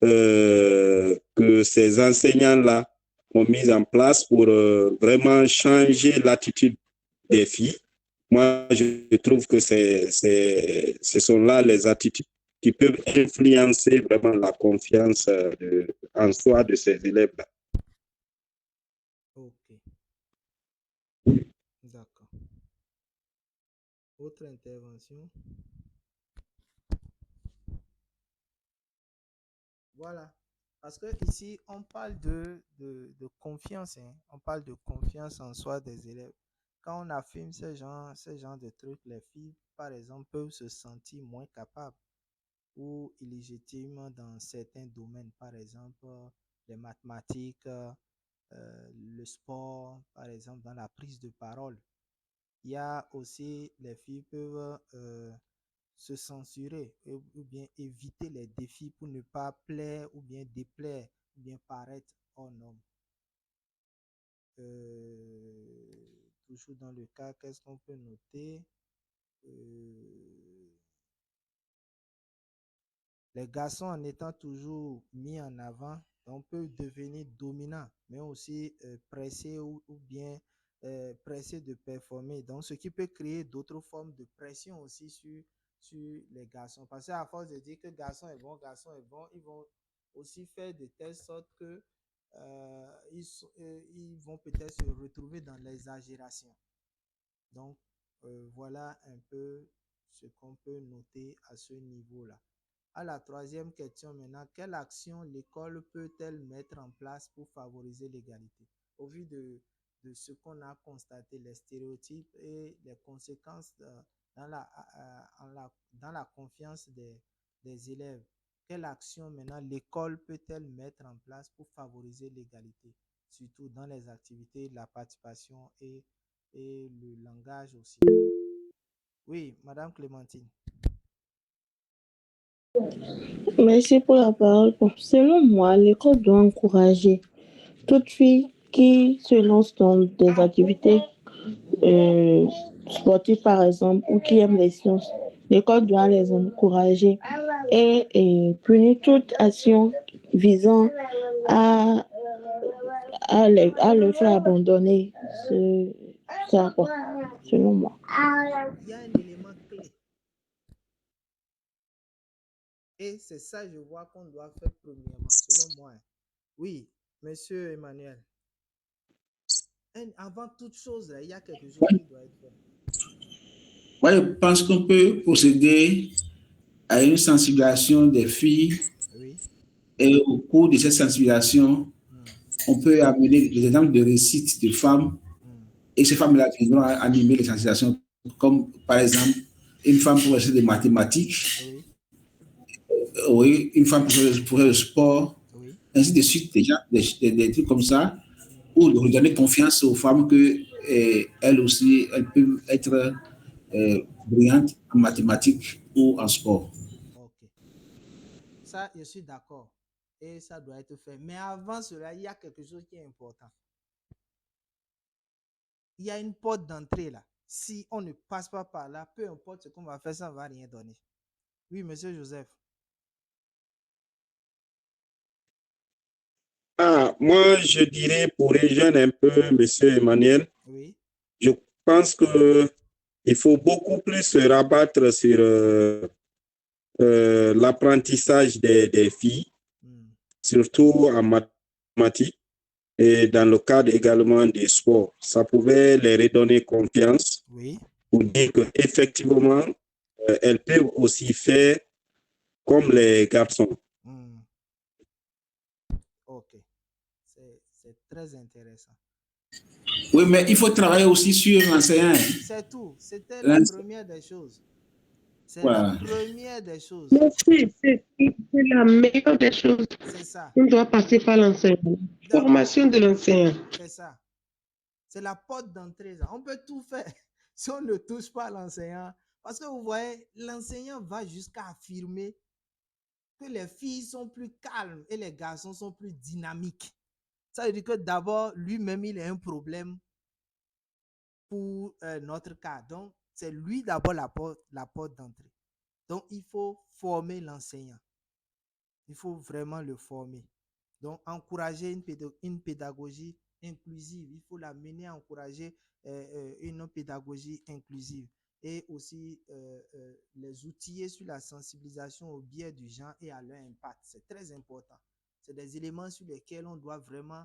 que ces enseignants-là ont mis en place pour vraiment changer l'attitude des filles, moi, je trouve que ce sont là les attitudes qui peuvent influencer vraiment la confiance en soi de ces élèves-là. Ok. D'accord. Autre intervention? Voilà. Parce que ici, on parle de confiance, hein. On parle de confiance en soi des élèves. Quand on affirme ce genre de trucs, les filles, par exemple, peuvent se sentir moins capables ou illégitimes dans certains domaines, par exemple les mathématiques, le sport, par exemple, dans la prise de parole. Il y a aussi, les filles peuvent se censurer ou bien éviter les défis pour ne pas plaire ou bien déplaire ou bien paraître hors norme. Toujours dans le cas, qu'est-ce qu'on peut noter? Les garçons, en étant toujours mis en avant, on peut devenir dominant, mais aussi pressé ou bien pressé de performer. Donc, ce qui peut créer d'autres formes de pression aussi sur les garçons. Parce qu'à force de dire que garçon est bon, ils vont aussi faire de telle sorte que ils vont peut-être se retrouver dans l'exagération. Donc, voilà un peu ce qu'on peut noter à ce niveau-là. À la troisième question maintenant, quelle action l'école peut-elle mettre en place pour favoriser l'égalité? Au vu de ce qu'on a constaté, les stéréotypes et les conséquences dans la confiance des élèves, quelle action maintenant l'école peut-elle mettre en place pour favoriser l'égalité, surtout dans les activités, la participation et le langage aussi? Oui, Madame Clémentine. Merci pour la parole. Bon, selon moi, l'école doit encourager toute fille qui se lance dans des activités sportives, par exemple, ou qui aime les sciences. L'école doit les encourager et punir toute action visant à le faire abandonner ça, quoi, selon moi. Il y a un élément clé. Et c'est ça, je vois, qu'on doit faire premièrement, selon moi. Oui, monsieur Emmanuel. Avant toute chose, il y a quelque chose qui doit être fait. Oui, je pense qu'on peut procéder à une sensibilisation des filles. Oui. Et au cours de cette sensibilisation, on peut amener des exemples de réussite de femmes. Et ces femmes-là viendront animer les sensibilisations, comme par exemple une femme pour essayer des mathématiques, oui, une femme pour faire le sport, ainsi de suite, déjà, des trucs comme ça. ou de redonner confiance aux femmes que elles aussi, elles peuvent être brillantes en mathématiques ou en sport. Ok. Ça, je suis d'accord. Et ça doit être fait. Mais avant cela, il y a quelque chose qui est important. Il y a une porte d'entrée là. Si on ne passe pas par là, peu importe ce qu'on va faire, ça ne va rien donner. Oui, monsieur Joseph. Moi, je dirais pour rejoindre un peu monsieur Emmanuel, Oui. je pense que il faut beaucoup plus se rabattre sur l'apprentissage des filles, surtout en mathématiques et dans le cadre également des sports. Ça pouvait les redonner confiance Oui. pour dire qu'effectivement, elles peuvent aussi faire comme les garçons. Ok. C'est très intéressant. Oui, mais il faut travailler aussi sur l'enseignant. C'est tout. C'était la première des choses. C'est la première des choses. Merci, c'est la meilleure des choses. C'est ça. On doit passer par l'enseignant. Formation de l'enseignant. C'est ça. C'est la porte d'entrée. On peut tout faire si on ne touche pas l'enseignant. Parce que vous voyez, l'enseignant va jusqu'à affirmer que les filles sont plus calmes et les garçons sont plus dynamiques. Ça veut dire que d'abord, lui-même, il a un problème pour notre cas. Donc, c'est lui d'abord la porte d'entrée. Donc, il faut former l'enseignant. Il faut vraiment le former. Donc, encourager une pédagogie inclusive. Il faut l'amener à encourager une pédagogie inclusive. Et aussi les outiller sur la sensibilisation au biais du genre et à leur impact. C'est très important. C'est des éléments sur lesquels on doit vraiment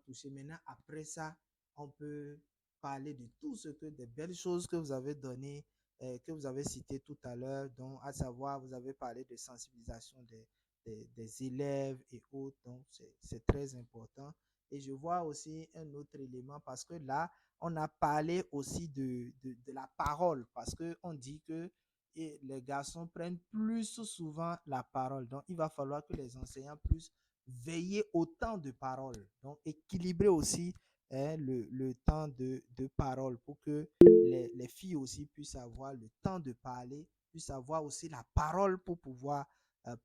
toucher. Maintenant, après ça, on peut parler de tout ce que, des belles choses que vous avez données, que vous avez citées tout à l'heure, donc à savoir, vous avez parlé de sensibilisation des élèves et autres, donc c'est très important. Et je vois aussi un autre élément parce que là, on a parlé aussi de la parole parce qu'on dit que les garçons prennent plus souvent la parole. Donc, il va falloir que les enseignants puissent veiller au temps de parole. Donc, équilibrer aussi le temps de parole pour que les filles aussi puissent avoir le temps de parler, puissent avoir aussi la parole pour pouvoir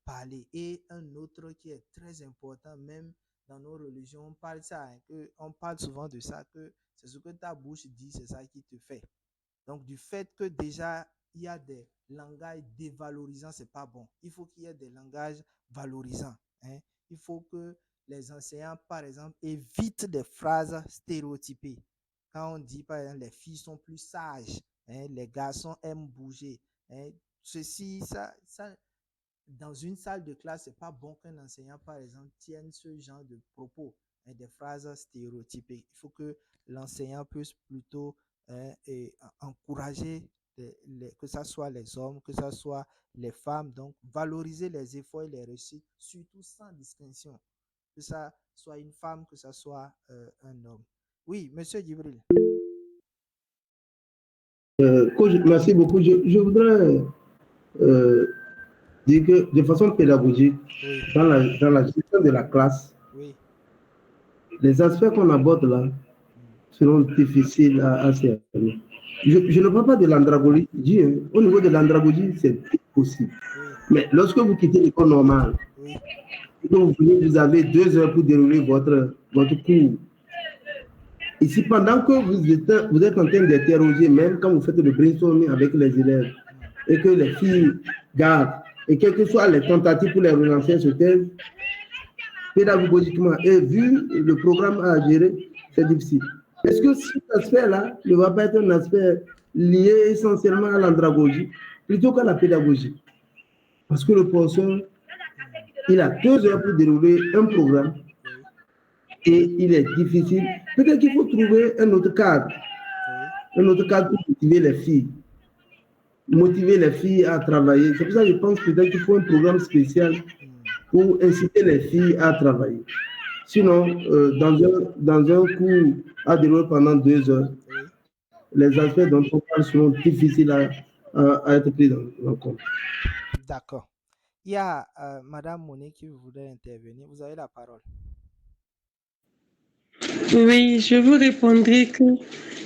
parler. Et un autre qui est très important, même dans nos religions, on parle ça, hein, on parle souvent de ça, que c'est ce que ta bouche dit, c'est ça qui te fait. Donc, du fait que déjà, il y a des langages dévalorisants, c'est pas bon. Il faut qu'il y ait des langages valorisants. Hein. Il faut que les enseignants, par exemple, évitent des phrases stéréotypées. Quand on dit, par exemple, les filles sont plus sages, hein, les garçons aiment bouger. Hein, ceci, ça, dans une salle de classe, c'est pas bon qu'un enseignant, par exemple, tienne ce genre de propos, hein, des phrases stéréotypées. Il faut que l'enseignant puisse plutôt encourager que ce soit les hommes, que ce soit les femmes, donc valoriser les efforts et les réussites, surtout sans distinction, que ça soit une femme, que ce soit un homme. Oui, monsieur Djibril. Merci beaucoup. Je voudrais dire que de façon pédagogique, Oui. dans la gestion de la classe, Oui. les aspects qu'on aborde là seront difficiles à cerner. Je ne parle pas de l'andragogie. Hein. Au niveau de l'andragogie, c'est possible. Oui. Mais lorsque vous quittez l'école normale, Oui. donc vous avez 2 heures pour dérouler votre cours. Ici, pendant que vous êtes en train d'interroger, même quand vous faites le brainstorming avec les élèves, et que les filles gardent, et quelles que soient les tentatives pour les relancer se taisent, pédagogiquement, et vu le programme à gérer, c'est difficile. Est-ce que cet aspect-là ne va pas être un aspect lié essentiellement à l'andragogie plutôt qu'à la pédagogie? Parce que le professeur, il a 2 heures pour dérouler un programme et il est difficile. Peut-être qu'il faut trouver un autre cadre pour motiver les filles à travailler. C'est pour ça que je pense peut-être qu'il faut un programme spécial pour inciter les filles à travailler. Sinon, dans un cours à dérouler pendant 2 heures, les aspects dont on parle seront difficiles à être pris en compte. D'accord. Il y a Madame Monet qui voudrait intervenir. Vous avez la parole. Oui, je vous répondrai que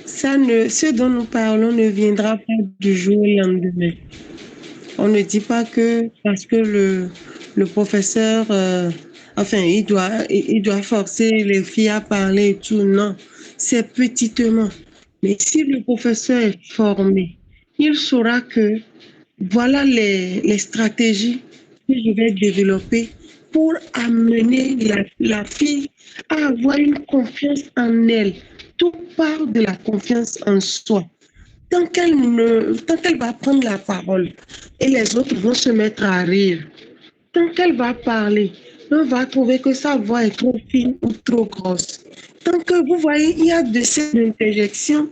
ce dont nous parlons ne viendra pas du jour au lendemain. On ne dit pas que parce que le professeur, il doit forcer les filles à parler et tout. Non, c'est petitement. Mais si le professeur est formé, il saura que voilà les stratégies que je vais développer pour amener la fille à avoir une confiance en elle. Tout part de la confiance en soi. Tant qu'elle va prendre la parole et les autres vont se mettre à rire, tant qu'elle va parler, on va trouver que sa voix est trop fine ou trop grosse. Tant que vous voyez, il y a de ces interjections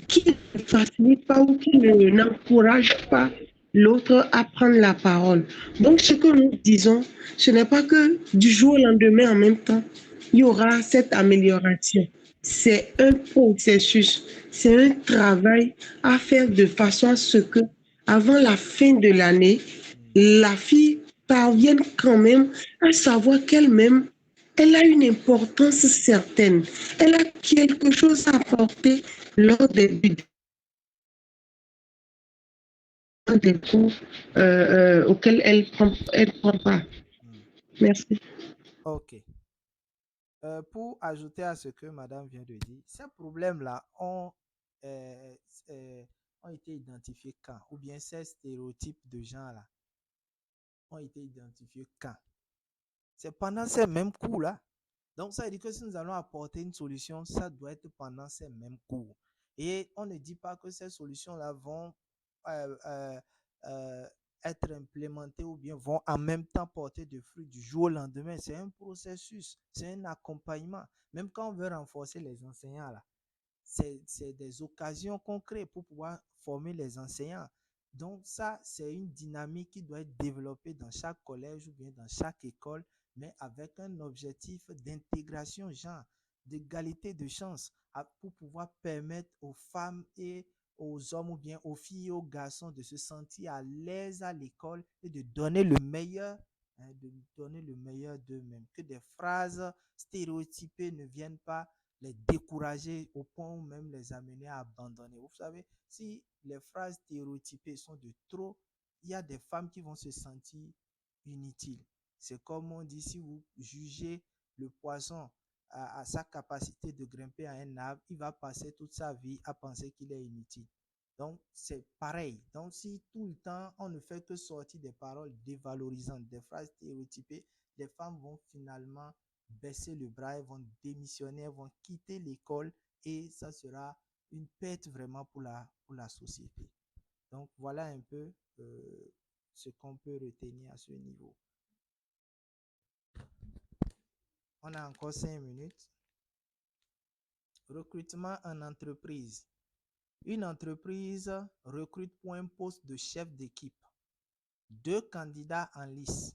qui ne facilitent pas ou qui n'encouragent pas l'autre à prendre la parole. Donc, ce que nous disons, ce n'est pas que du jour au lendemain, en même temps, il y aura cette amélioration. C'est un processus, c'est un travail à faire de façon à ce que, avant la fin de l'année, la fille parvienne quand même à savoir qu'elle-même, elle a une importance certaine. Elle a quelque chose à apporter lors des cours auxquels elle prend part. Merci. Ok. Pour ajouter à ce que madame vient de dire, ces problèmes-là euh, ont été identifiés quand? Ou bien ces stéréotypes de genre-là ont été identifiés quand? C'est pendant ces mêmes cours-là. Donc, ça veut dire que si nous allons apporter une solution, ça doit être pendant ces mêmes cours. Et on ne dit pas que ces solutions-là vont euh, euh, euh, être implémentées ou bien vont en même temps porter des fruits du jour au lendemain. C'est un processus, c'est un accompagnement. Même quand on veut renforcer les enseignants, là, c'est des occasions qu'on crée pour pouvoir former les enseignants. Donc ça, c'est une dynamique qui doit être développée dans chaque collège ou bien dans chaque école, mais avec un objectif d'intégration genre, d'égalité de chance, pour pouvoir permettre aux femmes et aux hommes ou bien aux filles et aux garçons de se sentir à l'aise à l'école et de donner le meilleur, de donner le meilleur d'eux-mêmes. Que des phrases stéréotypées ne viennent pas les décourager au point où même les amener à abandonner. Vous savez, si les phrases stéréotypées sont de trop, il y a des femmes qui vont se sentir inutiles. C'est comme on dit, si vous jugez le poisson à sa capacité de grimper à un arbre, il va passer toute sa vie à penser qu'il est inutile. Donc, c'est pareil. Donc, si tout le temps, on ne fait que sortir des paroles dévalorisantes, des phrases stéréotypées, les femmes vont finalement baisser le bras, elles vont démissionner, elles vont quitter l'école et ça sera une perte vraiment pour la société. Donc, voilà un peu ce qu'on peut retenir à ce niveau. On a encore 5 minutes. Recrutement en entreprise. Une entreprise recrute pour un poste de chef d'équipe. 2 candidats en lice.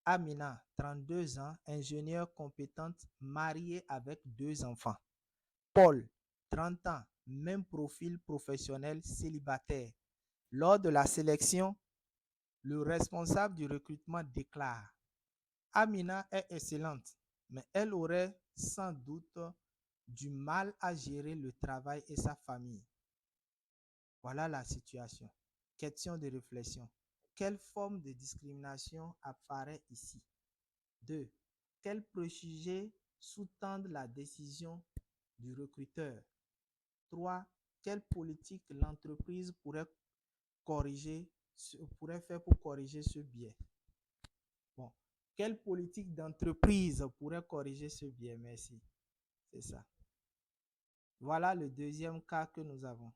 Amina, 32 ans, ingénieure compétente, mariée avec 2 enfants. Paul, 30 ans, même profil professionnel, célibataire. Lors de la sélection, le responsable du recrutement déclare: Amina est excellente, mais elle aurait sans doute du mal à gérer le travail et sa famille. Voilà la situation. Question de réflexion. Quelle forme de discrimination apparaît ici? 2. Quels préjugés sous-tendent la décision du recruteur? 3. Quelle politique l'entreprise pourrait faire pour corriger ce biais? Bon. Quelle politique d'entreprise pourrait corriger ce biais? Merci. C'est ça. Voilà le deuxième cas que nous avons.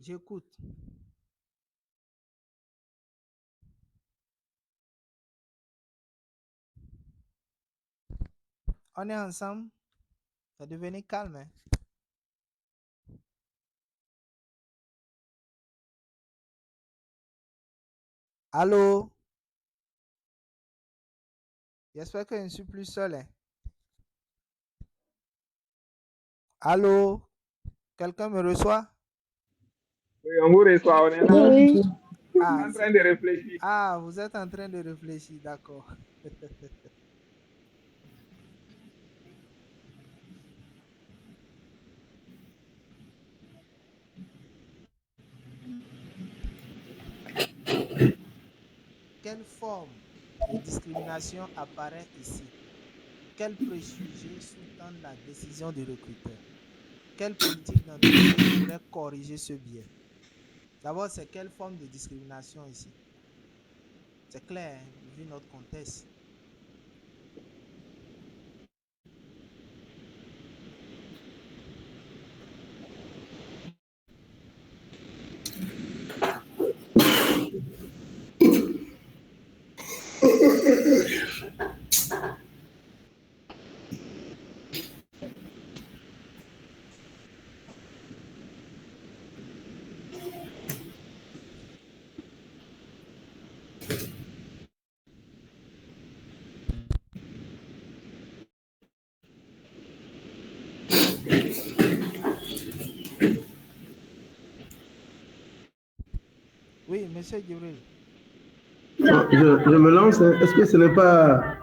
J'écoute. On est ensemble. Ça devenait calme. Hein? Allô? J'espère que je ne suis plus seul, hein. Allô? Quelqu'un me reçoit? Oui, on vous reçoit, on est là. Oui. On est en train de réfléchir. Vous êtes en train de réfléchir, d'accord. Quelle forme de discrimination apparaît ici? Quels préjugés sous-tendent la décision du recruteur? Quelle politique d'entreprise pourrait corriger ce biais? D'abord, c'est quelle forme de discrimination ici? C'est clair, hein, vu notre contexte. Oui, monsieur Gibril. Je me lance. Hein. Est-ce que ce n'est pas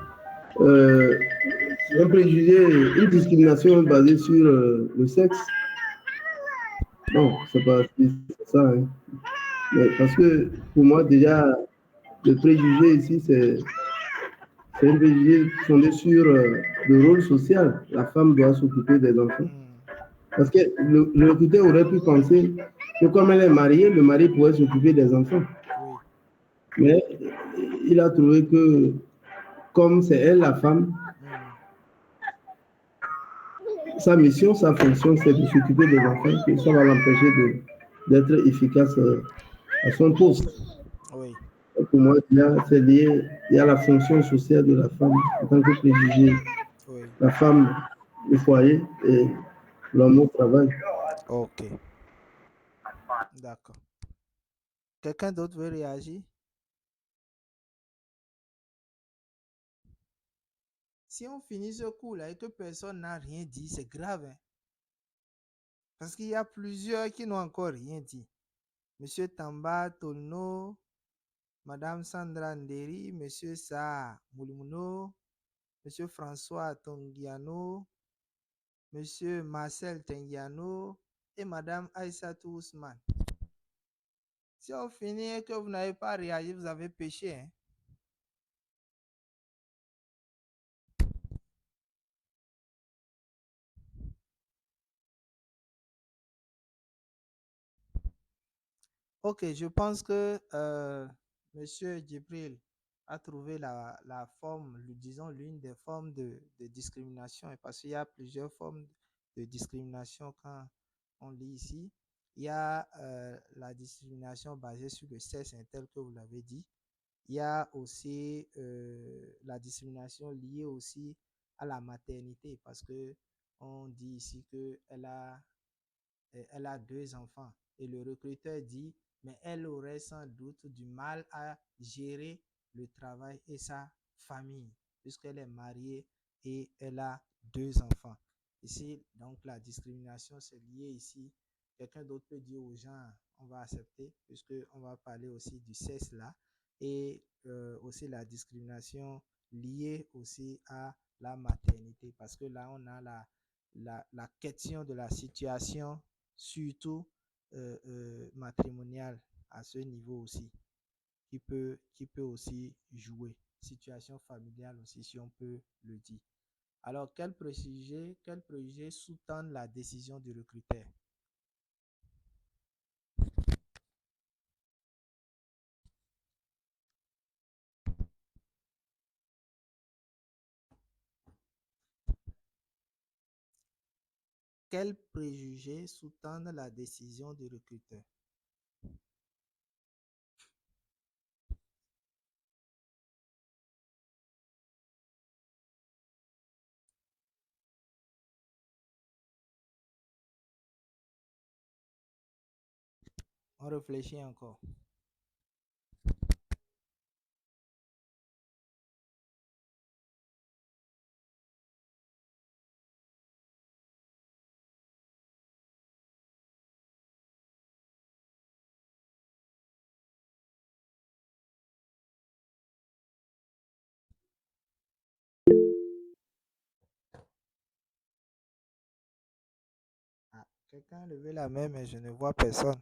un préjugé, une discrimination basée sur le sexe? Non, c'est pas ça. Hein. Mais parce que pour moi, déjà, le préjugé ici, c'est un préjugé fondé sur le rôle social. La femme doit s'occuper des enfants. Parce que le recruteur aurait pu penser que comme elle est mariée, le mari pourrait s'occuper des enfants. Oui. Mais il a trouvé que comme c'est elle la femme, sa mission, sa fonction, c'est de s'occuper des enfants, que ça va l'empêcher d'être efficace à son poste. Oui. Et pour moi, c'est lié, il y a la fonction sociale de la femme en tant que préjugé. Oui. La femme au foyer et l'homme au travail. Ok. D'accord. Quelqu'un d'autre veut réagir? Si on finit ce cours-là et que personne n'a rien dit, c'est grave. Hein? Parce qu'il y a plusieurs qui n'ont encore rien dit. Monsieur Tamba Tolno, Madame Sandra Nderi, Monsieur Sa Moulumuno, Monsieur François Tongiano, Monsieur Marcel Tengiano et Madame Aïssatou Ousmane. Si on finit et que vous n'avez pas réagi, vous avez péché. Hein? Ok, je pense que Monsieur Djibril a trouvé la forme, disons l'une des formes de discrimination, parce qu'il y a plusieurs formes de discrimination quand on lit ici. Il y a la discrimination basée sur le sexe, tel que vous l'avez dit. Il y a aussi la discrimination liée aussi à la maternité, parce que on dit ici qu'elle a 2 enfants. Et le recruteur dit, mais elle aurait sans doute du mal à gérer le travail et sa famille, puisqu'elle est mariée et elle a 2 enfants. Ici, donc, la discrimination, c'est lié ici. Quelqu'un d'autre peut dire aux gens, on va accepter, puisqu'on va parler aussi du sexe là. Et aussi la discrimination liée aussi à la maternité, parce que là, on a la question de la situation surtout matrimonial à ce niveau aussi, qui peut aussi jouer. Situation familiale aussi, si on peut le dire. Alors, quel préjugé sous-tend la décision du recruteur? Quel préjugé sous-tend la décision du recruteur? On réfléchit encore. Quelqu'un a levé la main, mais je ne vois personne.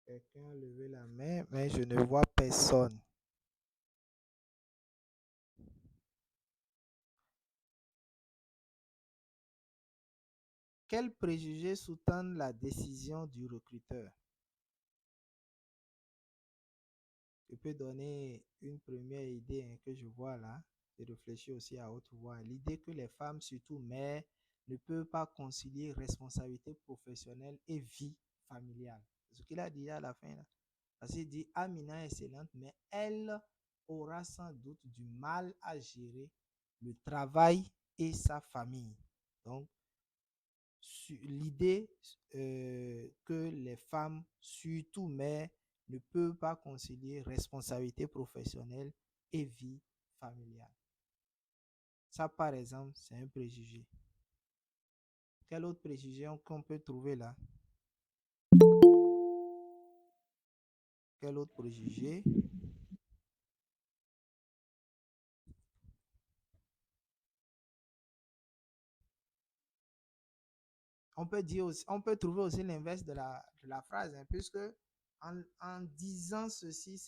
Quelqu'un a levé la main, mais je ne vois personne. Quels préjugés sous-tendent la décision du recruteur? Je peux donner une première idée que je vois là. Je réfléchis aussi à haute voix. L'idée que les femmes, surtout mères, ne peuvent pas concilier responsabilité professionnelle et vie familiale. C'est ce qu'il a dit à la fin là. Parce qu'il dit Amina est excellente, mais elle aura sans doute du mal à gérer le travail et sa famille. Donc, l'idée que les femmes, surtout mères, ne peuvent pas concilier responsabilité professionnelle et vie familiale. Ça, par exemple, c'est un préjugé. Quel autre préjugé qu'on peut trouver là? Quel autre préjugé? On peut dire aussi, on peut trouver aussi l'inverse de la phrase, hein, puisque en disant ceci,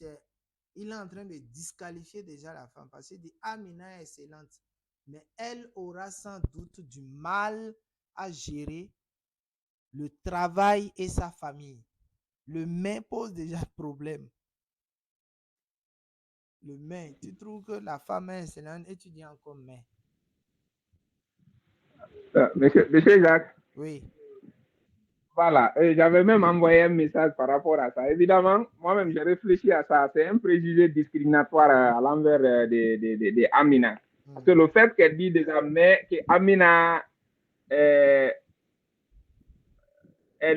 il est en train de disqualifier déjà la femme parce qu'il dit Amina est excellente, mais elle aura sans doute du mal à gérer le travail et sa famille. Le mais pose déjà problème. Le mais, tu trouves que la femme est excellente et tu dis encore mais. Monsieur Jacques, Oui. voilà, j'avais même envoyé un message par rapport à ça. Évidemment, moi-même, j'ai réfléchi à ça. C'est un préjugé discriminatoire à l'envers de Amina. Parce que le fait qu'elle dit désormais que Amina, elle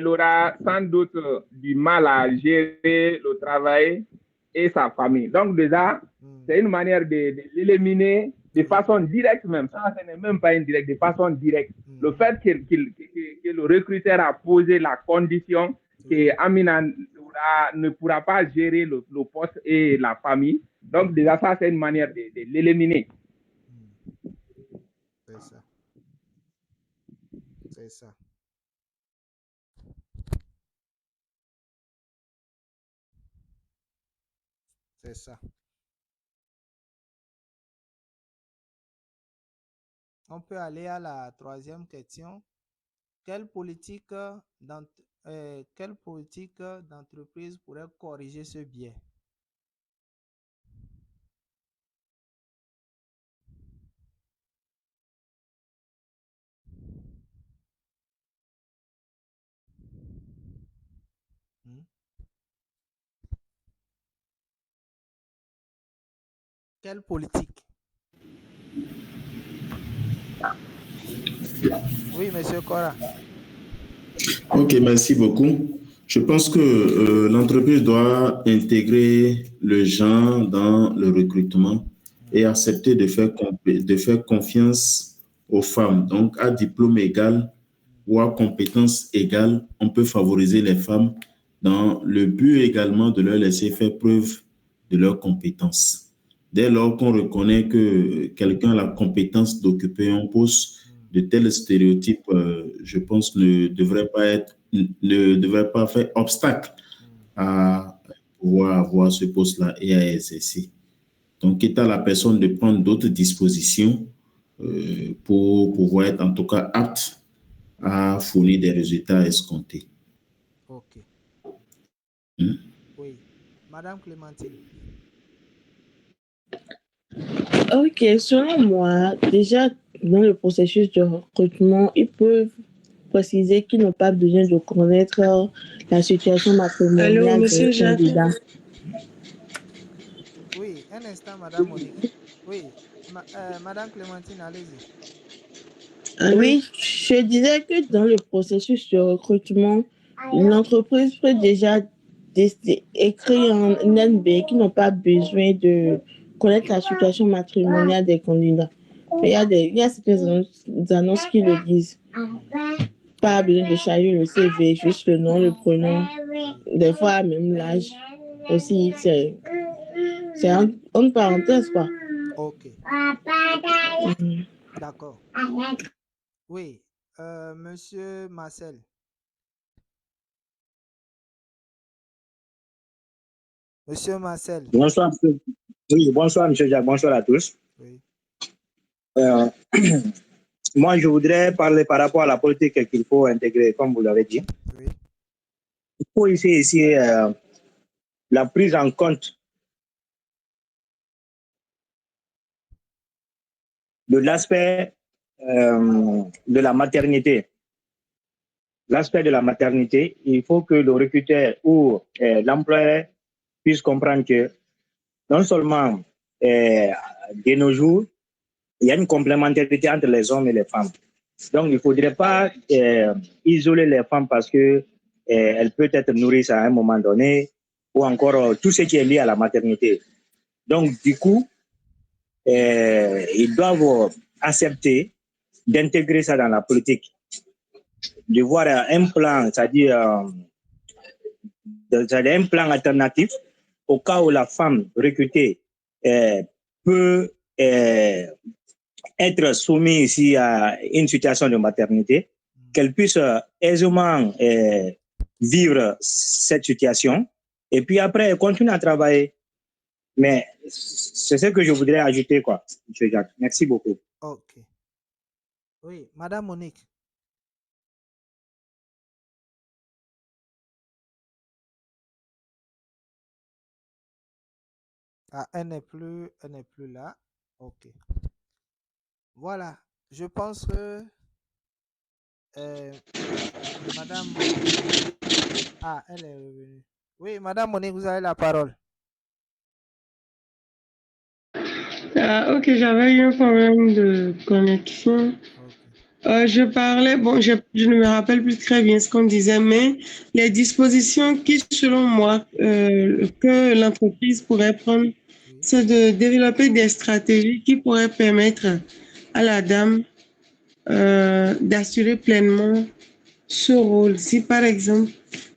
aura sans doute du mal à gérer le travail et sa famille. Donc déjà, c'est une manière de l'éliminer de façon directe même. Ça, ce n'est même pas indirect, de façon directe. Le fait que le recruteur a posé la condition que Amina ne pourra pas gérer le poste et la famille. Donc déjà, ça, c'est une manière de l'éliminer. C'est ça. C'est ça. C'est ça. On peut aller à la troisième question. Quelle politique d'entreprise pourrait corriger ce biais? Quelle politique? Oui, monsieur Cora. Ok, merci beaucoup. Je pense que l'entreprise doit intégrer le genre dans le recrutement et accepter de faire confiance aux femmes. Donc, à diplôme égal ou à compétences égales, on peut favoriser les femmes dans le but également de leur laisser faire preuve de leurs compétences. Dès lors qu'on reconnaît que quelqu'un a la compétence d'occuper un poste, de tels stéréotypes, je pense, ne devraient pas faire obstacle à pouvoir avoir ce poste-là et à exercer. Donc, quitte à la personne de prendre d'autres dispositions pour pouvoir être en tout cas apte à fournir des résultats escomptés. Ok. Oui. Madame Clémentine. Ok, selon moi, déjà, dans le processus de recrutement, ils peuvent préciser qu'ils n'ont pas besoin de connaître la situation matrimoniale des candidats. Oui, un instant, Madame Monique. Oui, Madame Clémentine, allez-y. Oui, je disais que dans le processus de recrutement, l'entreprise peut déjà écrire en NB qu'ils n'ont pas besoin de connaître la situation matrimoniale des candidats. Mais il y a certaines annonces qui le disent. pas besoin de charger le CV, juste le nom, le prénom. Des fois, même l'âge aussi, c'est une parenthèse, quoi. Ok, Mhm. d'accord. Oui, Monsieur Marcel. Monsieur Marcel. Bonsoir, oui, bonsoir, monsieur Jacques. Bonsoir à tous. Oui. Euh, Moi, je voudrais parler par rapport à la politique qu'il faut intégrer, comme vous l'avez dit. Oui. Il faut ici la prise en compte de l'aspect de la maternité. L'aspect de la maternité, il faut que le recruteur ou l'employeur puisse comprendre que non seulement de nos jours, il y a une complémentarité entre les hommes et les femmes. Donc, il ne faudrait pas isoler les femmes parce que elles peuvent être nourries à un moment donné ou encore tout ce qui est lié à la maternité. Donc, du coup, ils doivent accepter d'intégrer ça dans la politique, de voir un plan, c'est-à-dire un plan alternatif au cas où la femme recrutée peut être soumise ici à une situation de maternité, qu'elle puisse aisément vivre cette situation et puis après continuer à travailler. Mais c'est ce que je voudrais ajouter, quoi, M. Jacques. Merci beaucoup. Ok. Oui, Madame Monique. Ah, elle n'est plus là. Ok. Voilà. Je pense que Madame Monique. Ah, elle est revenue. Oui, Madame Monique, vous avez la parole. Ah, ok, j'avais eu un problème de connexion. Je parlais, bon, je ne me rappelle plus très bien ce qu'on disait, mais les dispositions qui, selon moi, que l'entreprise pourrait prendre, c'est de développer des stratégies qui pourraient permettre à la dame d'assurer pleinement ce rôle. Si, par exemple,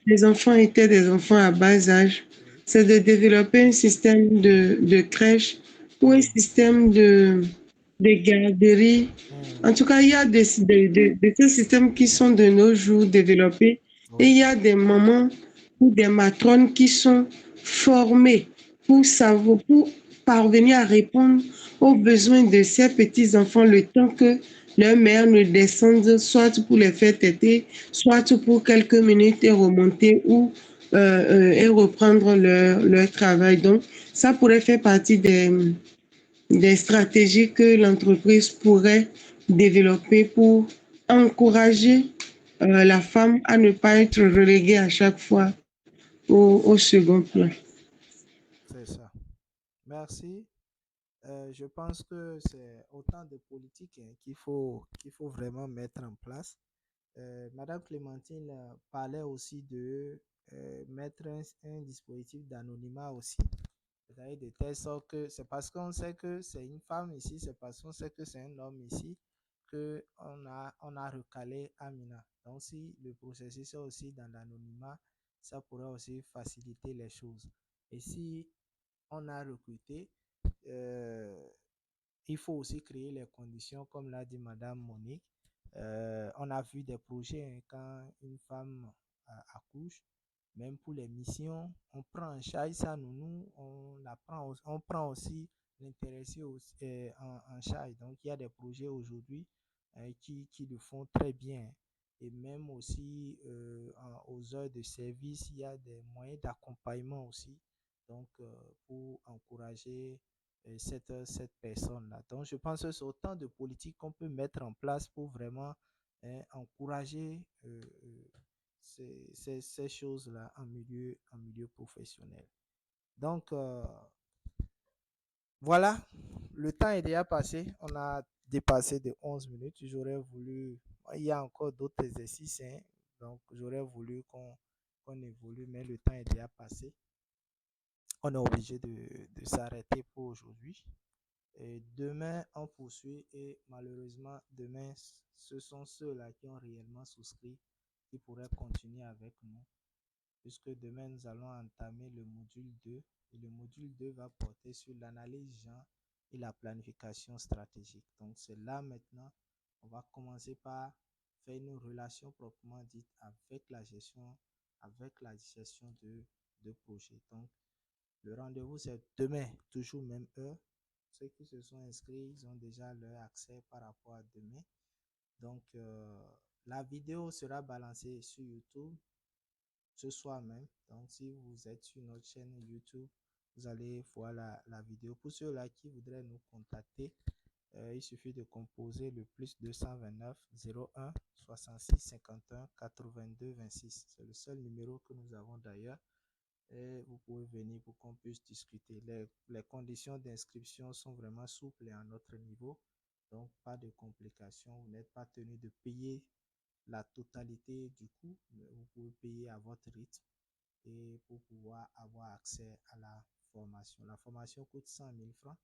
les enfants étaient des enfants à bas âge, c'est de développer un système de crèche ou un système de garderie. En tout cas, il y a de ces systèmes qui sont de nos jours développés et il y a des mamans ou des matrones qui sont formées pour savoir, pour parvenir à répondre aux besoins de ces petits-enfants le temps que leur mère ne descende, soit pour les faire téter, soit pour quelques minutes et remonter ou et reprendre leur travail. Donc, ça pourrait faire partie des stratégies que l'entreprise pourrait développer pour encourager la femme à ne pas être reléguée à chaque fois au second plan. C'est ça. Merci. Je pense que c'est autant de politiques qu'il faut vraiment mettre en place. Madame Clémentine parlait aussi de mettre un dispositif d'anonymat aussi. C'est-à-dire de telle sorte que c'est parce qu'on sait que c'est une femme ici, c'est parce qu'on sait que c'est un homme ici, qu'on a recalé Amina. Donc si le processus est aussi dans l'anonymat, ça pourrait aussi faciliter les choses. Et si on a recruté, euh, il faut aussi créer les conditions, comme l'a dit Madame Monique. On a vu des projets hein, quand une femme accouche, même pour les missions, on prend en charge ça, on prend aussi l'intéressé en charge. Donc, il y a des projets aujourd'hui qui le font très bien. Et même aussi aux heures de service, il y a des moyens d'accompagnement aussi, donc pour encourager cette personne-là. Donc, je pense que c'est autant de politiques qu'on peut mettre en place pour vraiment encourager ces choses-là en milieu professionnel. Donc, voilà, le temps est déjà passé. On a dépassé de 11 minutes. J'aurais voulu, il y a encore d'autres exercices, hein, donc j'aurais voulu qu'on évolue, mais le temps est déjà passé. On est obligé de s'arrêter pour aujourd'hui. Et demain, on poursuit et malheureusement, demain, ce sont ceux-là qui ont réellement souscrit qui pourraient continuer avec nous, puisque demain, nous allons entamer le module 2 et le module 2 va porter sur l'analyse genre et la planification stratégique. Donc, c'est là maintenant, on va commencer par faire une relation proprement dite avec la gestion de projet. Donc, le rendez-vous, c'est demain, toujours même heure. Ceux qui se sont inscrits, ils ont déjà leur accès par rapport à demain. Donc, la vidéo sera balancée sur YouTube ce soir même. Donc, si vous êtes sur notre chaîne YouTube, vous allez voir la vidéo. Pour ceux-là qui voudraient nous contacter, il suffit de composer le plus 229 01 66 51 82 26. C'est le seul numéro que nous avons d'ailleurs. Et vous pouvez venir pour qu'on puisse discuter. Les conditions d'inscription sont vraiment souples et à notre niveau. Donc, pas de complications. Vous n'êtes pas tenu de payer la totalité du coût. Vous pouvez payer à votre rythme et pour pouvoir avoir accès à la formation. La formation coûte 100 000 francs.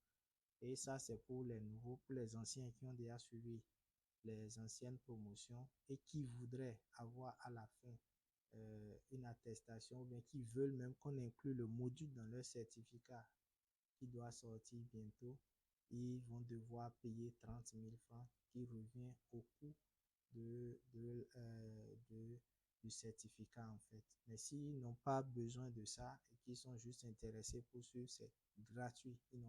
Et ça, c'est pour les nouveaux, pour les anciens qui ont déjà suivi les anciennes promotions et qui voudraient avoir à la fin une attestation ou bien qui veulent même qu'on inclue le module dans leur certificat qui doit sortir bientôt. Ils vont devoir payer 30 000 francs qui revient au coût du certificat en fait. Mais s'ils n'ont pas besoin de ça et qu'ils sont juste intéressés pour suivre, c'est gratuit. Ils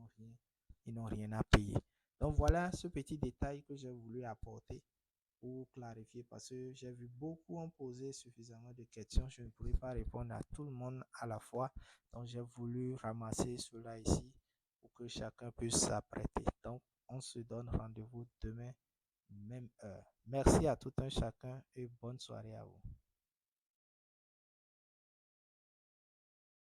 n'ont rien à payer. Donc voilà ce petit détail que j'ai voulu apporter pour clarifier parce que j'ai vu beaucoup en poser suffisamment de questions. Je ne pourrais pas répondre à tout le monde à la fois. Donc j'ai voulu ramasser cela ici pour que chacun puisse s'apprêter. Donc on se donne rendez-vous demain, même heure. Merci à tout un chacun et bonne soirée à vous.